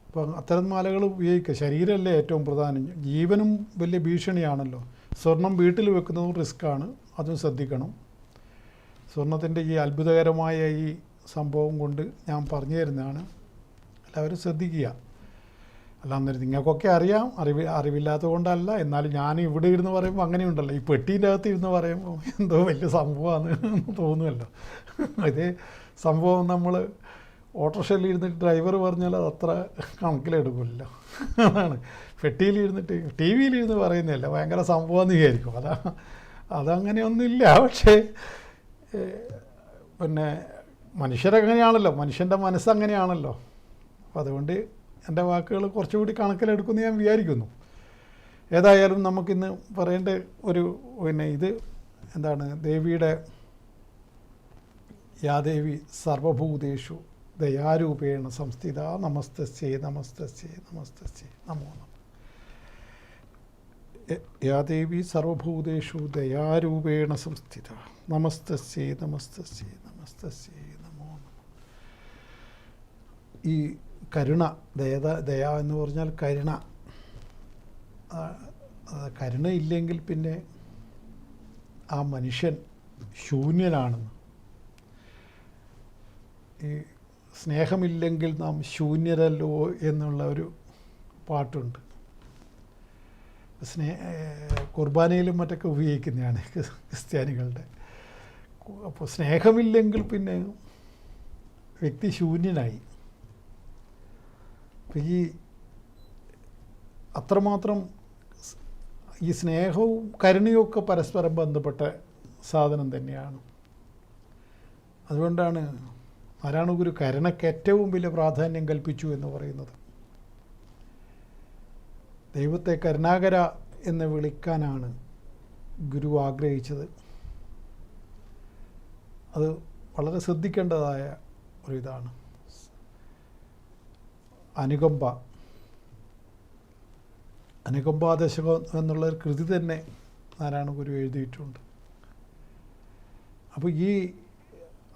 അപ്പം അത്തരം മാലകൾ ഉപയോഗിക്കുക. ശരീരമല്ലേ ഏറ്റവും പ്രധാനം, ജീവനും വലിയ ഭീഷണിയാണല്ലോ. സ്വർണം വീട്ടിൽ വെക്കുന്നതും റിസ്ക്കാണ്, അതും ശ്രദ്ധിക്കണം. സ്വർണത്തിൻ്റെ ഈ അത്ഭുതകരമായ ഈ സംഭവം കൊണ്ട് ഞാൻ പറഞ്ഞു തരുന്നതാണ്, എല്ലാവരും ശ്രദ്ധിക്കുക. അല്ലാന്നേരം നിങ്ങൾക്കൊക്കെ അറിയാം, അറിവില്ലാത്തത് കൊണ്ടല്ല. എന്നാലും ഞാൻ ഇവിടെ ഇരുന്ന് പറയുമ്പോൾ അങ്ങനെയുണ്ടല്ലോ, ഈ പെട്ടീൻ്റെ അകത്ത് ഇരുന്ന് പറയുമ്പോൾ എന്തോ വലിയ സംഭവമാണെന്ന് തോന്നുമല്ലോ. ഇതേ സംഭവം നമ്മൾ ഓട്ടോറിക്ഷയിലിരുന്നിട്ട് ഡ്രൈവർ പറഞ്ഞാൽ അത് അത്ര കണക്കിലെടുക്കില്ലല്ലോ. അതാണ് പെട്ടിയിലിരുന്നിട്ട് ടി വിയിലിരുന്ന് പറയുന്നതല്ല ഭയങ്കര സംഭവമെന്ന് വിചാരിക്കും. അതങ്ങനെയൊന്നുമില്ല. പക്ഷേ പിന്നെ മനുഷ്യരങ്ങനെയാണല്ലോ, മനുഷ്യൻ്റെ മനസ്സങ്ങനെയാണല്ലോ. അപ്പോൾ അതുകൊണ്ട് എൻ്റെ വാക്കുകൾ കുറച്ചുകൂടി കണക്കിലെടുക്കുമെന്ന് ഞാൻ വിചാരിക്കുന്നു. ഏതായാലും നമുക്കിന്ന് പറയേണ്ട പിന്നെ ഇത് എന്താണ്, ദേവിയുടെ യാദേവി സർവഭൂതേഷു ദയാരൂപേണ സംസ്ഥിത നമസ്തസ്യേ നമസ്തസ്യേ നമസ്തസ്യേ നമോ നമഃ. യാദേവി സർവഭൂതേഷു ദയാരൂപേണ സംസ്ഥിത നമസ്തസ്യേ നമസ്തസ്യേ നമസ്തസ്യേ നമോ നമഃ. ഈ കരുണ, ദയ എന്ന് പറഞ്ഞാൽ കരുണ. കരുണയില്ലെങ്കിൽ പിന്നെ ആ മനുഷ്യൻ ശൂന്യനാണെന്ന്. ഈ സ്നേഹമില്ലെങ്കിൽ നാം ശൂന്യരല്ലോ എന്നുള്ള ഒരു പാട്ടുണ്ട്. കുർബാനയിലും മറ്റൊക്കെ ഉപയോഗിക്കുന്നതാണ് ക്രിസ്ത്യാനികളുടെ. അപ്പോൾ സ്നേഹമില്ലെങ്കിൽ പിന്നെ വ്യക്തി ശൂന്യനായി. അപ്പം ഈ അത്രമാത്രം ഈ സ്നേഹവും കരുണയും ഒക്കെ പരസ്പരം ബന്ധപ്പെട്ട സാധനം തന്നെയാണ്. അതുകൊണ്ടാണ് നാരായണ ഗുരു കരുണയ്ക്ക് ഏറ്റവും വലിയ പ്രാധാന്യം കൽപ്പിച്ചു എന്ന് പറയുന്നത്. ദൈവത്തെ കരുണാകര എന്ന് വിളിക്കാനാണ് ഗുരു ആഗ്രഹിച്ചത്. അത് വളരെ ശ്രദ്ധിക്കേണ്ടതായ ഒരിതാണ്. അനുകമ്പാദശകം എന്നുള്ളൊരു കൃതി തന്നെ നാരായണ ഗുരു എഴുതിയിട്ടുണ്ട്. അപ്പോൾ ഈ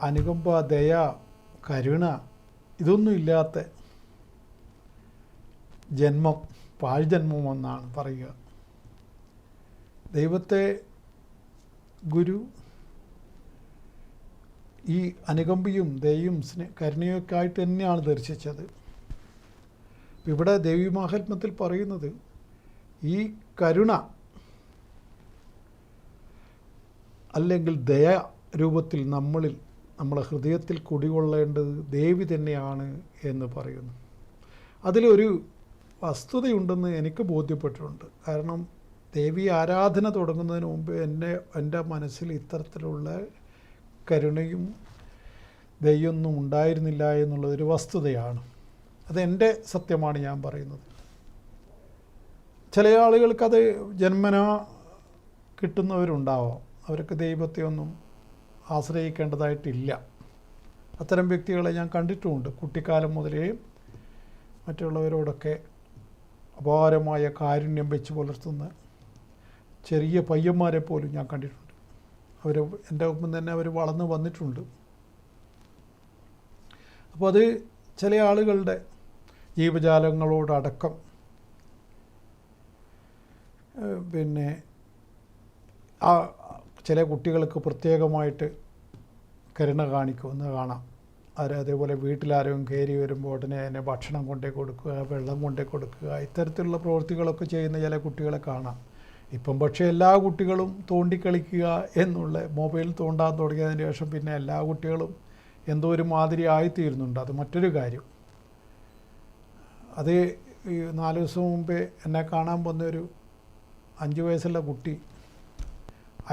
അനുകമ്പ, ദയ, കരുണ ഇതൊന്നും ഇല്ലാത്ത ജന്മം പാഴ്ജന്മമെന്നാണ് പറയുക. ദൈവത്തെ ഗുരു ഈ അനുകമ്പയും ദയയും കരുണയൊക്കെ ആയിട്ട് തന്നെയാണ് ദർശിച്ചത്. ഇവിടെ ദേവീമാഹാത്മ്യത്തിൽ പറയുന്നത് ഈ കരുണ അല്ലെങ്കിൽ ദയ രൂപത്തിൽ നമ്മളെ ഹൃദയത്തിൽ കുടികൊള്ളേണ്ടത് ദേവി തന്നെയാണ് എന്ന് പറയുന്നു. അതിലൊരു വസ്തുതയുണ്ടെന്ന് എനിക്ക് ബോധ്യപ്പെട്ടിട്ടുണ്ട്. കാരണം ദേവി ആരാധന തുടങ്ങുന്നതിന് മുമ്പ് എൻ്റെ മനസ്സിൽ ഇത്തരത്തിലുള്ള കരുണയും ദയൊന്നും ഉണ്ടായിരുന്നില്ല എന്നുള്ളതൊരു വസ്തുതയാണ്. അതെൻ്റെ സത്യമാണ് ഞാൻ പറയുന്നത്. ചില ആളുകൾക്കത് ജന്മനാ കിട്ടുന്നവരുണ്ടാവാം. അവർക്ക് ദൈവത്തെ ഒന്നും ആശ്രയിക്കേണ്ടതായിട്ടില്ല. അത്തരം വ്യക്തികളെ ഞാൻ കണ്ടിട്ടുമുണ്ട്. കുട്ടിക്കാലം മുതലേ മറ്റുള്ളവരോടൊക്കെ അപാരമായ കാരുണ്യം വെച്ച് പുലർത്തുന്ന ചെറിയ പയ്യന്മാരെ പോലും ഞാൻ കണ്ടിട്ടുണ്ട്. അവർ എൻ്റെ ഒപ്പം തന്നെ അവർ വളർന്നു വന്നിട്ടുണ്ട്. അപ്പോൾ അത് ചില ആളുകളുടെ ജീവജാലങ്ങളോടടക്കം പിന്നെ ആ ചില കുട്ടികൾക്ക് പ്രത്യേകമായിട്ട് കരുണ കാണിക്കുമെന്ന് കാണാം. അതേപോലെ വീട്ടിലാരും കയറി വരുമ്പോൾ ഉടനെ അതിനെ ഭക്ഷണം കൊണ്ടേ കൊടുക്കുക, വെള്ളം കൊണ്ടേ കൊടുക്കുക, ഇത്തരത്തിലുള്ള പ്രവൃത്തികളൊക്കെ ചെയ്യുന്ന ചില കുട്ടികളെ കാണാം. ഇപ്പം പക്ഷേ എല്ലാ കുട്ടികളും തോണ്ടിക്കളിക്കുക എന്നുള്ള മൊബൈൽ തോണ്ടാൻ തുടങ്ങിയതിന് ശേഷം പിന്നെ എല്ലാ കുട്ടികളും എന്തോ ഒരു മാതിരി ആയിത്തീരുന്നുണ്ട്. അത് മറ്റൊരു കാര്യം. അത് ഈ 4 ദിവസം മുമ്പേ എന്നെ കാണാൻ വന്നൊരു 5 വയസ്സുള്ള കുട്ടി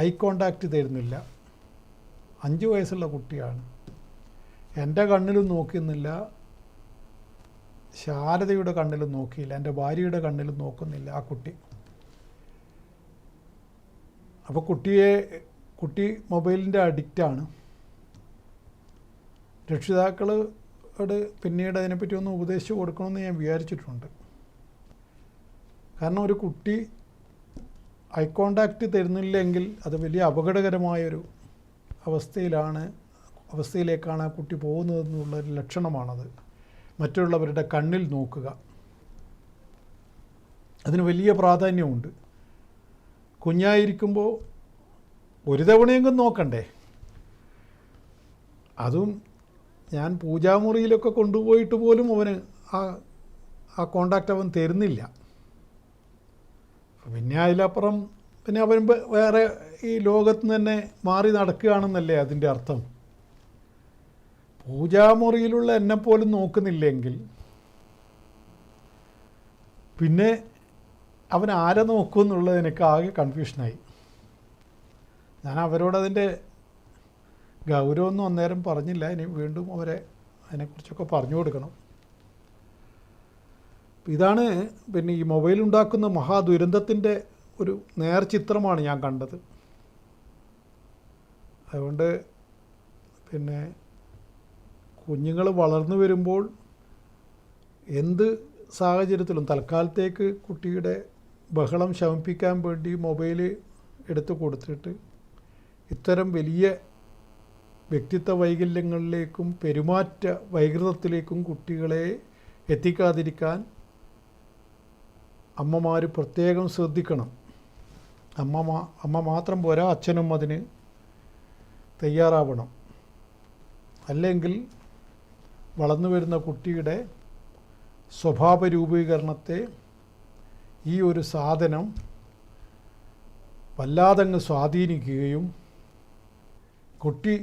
ഐ കോണ്ടാക്റ്റ് തരുന്നില്ല. 5 വയസ്സുള്ള കുട്ടിയാണ്. എൻ്റെ കണ്ണിലും നോക്കുന്നില്ല, ശാരദയുടെ കണ്ണിലും നോക്കിയില്ല, എൻ്റെ ഭാര്യയുടെ കണ്ണിലും നോക്കുന്നില്ല ആ കുട്ടി. അപ്പോൾ കുട്ടി മൊബൈലിൻ്റെ അഡിക്റ്റാണ്. രക്ഷിതാക്കളോട് പിന്നീട് അതിനെപ്പറ്റി ഒന്ന് ഉപദേശിച്ച് കൊടുക്കണമെന്ന് ഞാൻ വിചാരിച്ചിട്ടുണ്ട്. കാരണം ഒരു കുട്ടി ഐ കോണ്ടാക്റ്റ് തരുന്നില്ലെങ്കിൽ അത് വലിയ അപകടകരമായൊരു അവസ്ഥയിലേക്കാണ് ആ കുട്ടി പോകുന്നതെന്നുള്ളൊരു ലക്ഷണമാണത്. മറ്റുള്ളവരുടെ കണ്ണിൽ നോക്കുക, അതിന് വലിയ പ്രാധാന്യമുണ്ട്. കുഞ്ഞായിരിക്കുമ്പോൾ ഒരു തവണയെങ്കിലും നോക്കണ്ടേ. അതും ഞാൻ പൂജാമുറിയിലൊക്കെ കൊണ്ടുപോയിട്ട് പോലും അവന് ആ കോണ്ടാക്റ്റ് അവൻ തരുന്നില്ല. പിന്നെ അതിലപ്പുറം പിന്നെ അവൻ വേറെ ഈ ലോകത്ത് നിന്ന് തന്നെ മാറി നടക്കുകയാണെന്നല്ലേ അതിൻ്റെ അർത്ഥം. പൂജാമുറിയിലുള്ള എന്നെപ്പോലും നോക്കുന്നില്ലെങ്കിൽ പിന്നെ അവൻ ആരെ നോക്കുമെന്നുള്ളത് എനിക്ക് ആകെ കൺഫ്യൂഷനായി. ഞാൻ അവരോടതിൻ്റെ ഗൗരവമൊന്നും അന്നേരം പറഞ്ഞില്ല. ഇനി വീണ്ടും അവരെ അതിനെക്കുറിച്ചൊക്കെ പറഞ്ഞു കൊടുക്കണം. ഇതാണ് പിന്നെ ഈ മൊബൈൽ ഉണ്ടാക്കുന്ന മഹാദുരന്തത്തിൻ്റെ ഒരു നേർചിത്രമാണ് ഞാൻ കണ്ടത്. അതുകൊണ്ട് പിന്നെ കുഞ്ഞുങ്ങൾ വളർന്നു വരുമ്പോൾ എന്ത് സാഹചര്യത്തിലും തൽക്കാലത്തേക്ക് കുട്ടിയുടെ ബഹളം ശമിപ്പിക്കാൻ വേണ്ടി മൊബൈൽ എടുത്തു കൊടുത്തിട്ട് ഇത്തരം വലിയ വ്യക്തിത്വ വൈകല്യങ്ങളിലേക്കും പെരുമാറ്റ വൈകൃതത്തിലേക്കും കുട്ടികളെ എത്തിക്കാതിരിക്കാൻ അമ്മമാർ പ്രത്യേകം ശ്രദ്ധിക്കണം. അമ്മ മാത്രം പോരാ, അച്ഛനും അതിന് തയ്യാറാവണം. അല്ലെങ്കിൽ വളർന്നു വരുന്ന കുട്ടിയുടെ സ്വഭാവ രൂപീകരണത്തെ ഈ ഒരു സാധനം വല്ലാതങ്ങ് സ്വാധീനിക്കുകയും കുട്ടി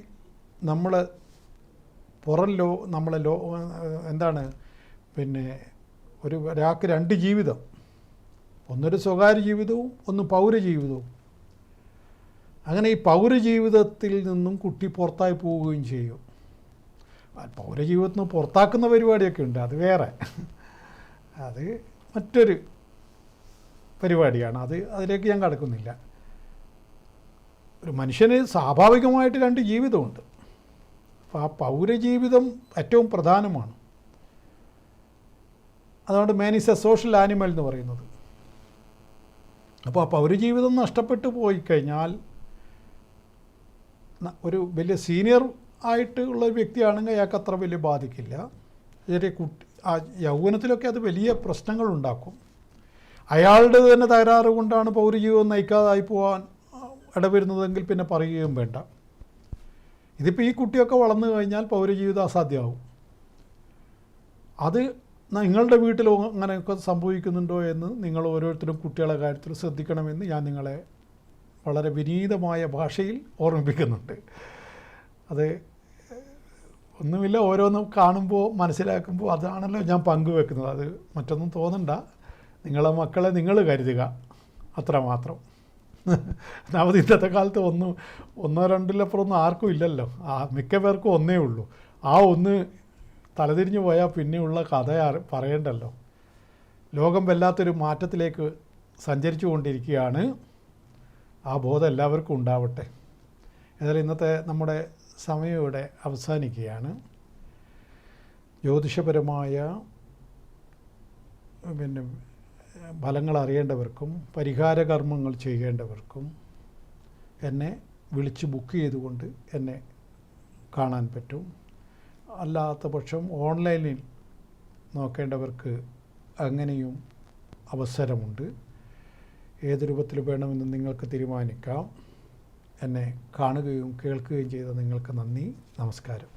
എന്താണ് പിന്നെ ഒരാൾക്ക് 2 ജീവിതം, ഒന്നൊരു സ്വകാര്യ ജീവിതവും ഒന്ന് പൗരജീവിതവും. അങ്ങനെ ഈ പൗരജീവിതത്തിൽ നിന്നും കുട്ടി പുറത്തായി പോവുകയും ചെയ്യും. പൗരജീവിതത്തിൽ നിന്ന് പുറത്താക്കുന്ന പരിപാടിയൊക്കെ ഉണ്ട്, അത് വേറെ, അത് മറ്റൊരു പരിപാടിയാണ്. അതിലേക്ക് ഞാൻ കടക്കുന്നില്ല. ഒരു മനുഷ്യന് സ്വാഭാവികമായിട്ട് 2 ജീവിതമുണ്ട്. അപ്പോൾ ആ പൗരജീവിതം ഏറ്റവും പ്രധാനമാണ്. അതുകൊണ്ട് man is A social animal എന്ന് പറയുന്നത്. അപ്പോൾ ആ പൗരജീവിതം നഷ്ടപ്പെട്ടു പോയി കഴിഞ്ഞാൽ ഒരു വലിയ സീനിയർ ആയിട്ട് ഉള്ള ഒരു വ്യക്തിയാണെങ്കിൽ അയാൾക്ക് അത്ര വലിയ ബാധിക്കില്ല. ചെറിയ ആ യൗവനത്തിലൊക്കെ അത് വലിയ പ്രശ്നങ്ങളുണ്ടാക്കും. അയാളുടെ തന്നെ തകരാറ് കൊണ്ടാണ് പൗരജീവിതം നയിക്കാതായി പോകാൻ ഇടവരുന്നതെങ്കിൽ പിന്നെ പറയുകയും വേണ്ട. ഇതിപ്പോൾ ഈ കുട്ടിയൊക്കെ വളർന്നു കഴിഞ്ഞാൽ പൗരജീവിതം അസാധ്യമാവും. അത് നിങ്ങളുടെ വീട്ടിൽ അങ്ങനെയൊക്കെ സംഭവിക്കുന്നുണ്ടോ എന്ന് നിങ്ങൾ ഓരോരുത്തരും കുട്ടികളുടെ കാര്യത്തിൽ ശ്രദ്ധിക്കണമെന്ന് ഞാൻ നിങ്ങളെ വളരെ വിനീതമായ ഭാഷയിൽ ഓർമ്മിപ്പിക്കുന്നുണ്ട്. അത് ഒന്നുമില്ല, ഓരോന്നും കാണുമ്പോൾ മനസ്സിലാക്കുമ്പോൾ അതാണല്ലോ ഞാൻ പങ്കുവെക്കുന്നത്. അത് മറ്റൊന്നും തോന്നണ്ട. നിങ്ങളെ മക്കളെ നിങ്ങൾ കരുതുക, അത്രമാത്രം. ഒന്നാമത് ഇന്നത്തെ കാലത്ത് ഒന്നോ രണ്ടിലപ്പുറമൊന്നും ആർക്കും ഇല്ലല്ലോ. മിക്ക പേർക്കും ഒന്നേ ഉള്ളൂ. ആ ഒന്ന് തലതിരിഞ്ഞു പോയാൽ പിന്നെയുള്ള കഥ പറയണ്ടല്ലോ. ലോകം വല്ലാത്തൊരു മാറ്റത്തിലേക്ക് സഞ്ചരിച്ചു കൊണ്ടിരിക്കുകയാണ്. ആ ബോധം എല്ലാവർക്കും ഉണ്ടാവട്ടെ. എന്നാലും ഇന്നത്തെ നമ്മുടെ സമയം ഇവിടെ അവസാനിക്കുകയാണ്. ജ്യോതിഷപരമായ പിന്നെ ഫലങ്ങൾ അറിയേണ്ടവർക്കും പരിഹാര കർമ്മങ്ങൾ ചെയ്യേണ്ടവർക്കും എന്നെ വിളിച്ച് ബുക്ക് ചെയ്തുകൊണ്ട് എന്നെ കാണാൻ പറ്റും. അല്ലാത്ത പക്ഷം ഓൺലൈനിൽ നോക്കേണ്ടവർക്ക് അങ്ങനെയും അവസരമുണ്ട്. ഏത് രൂപത്തിൽ വേണമെന്ന് നിങ്ങൾക്ക് തീരുമാനിക്കാം. എന്നെ കാണുകയും കേൾക്കുകയും ചെയ്ത നിങ്ങൾക്ക് നന്ദി. നമസ്കാരം.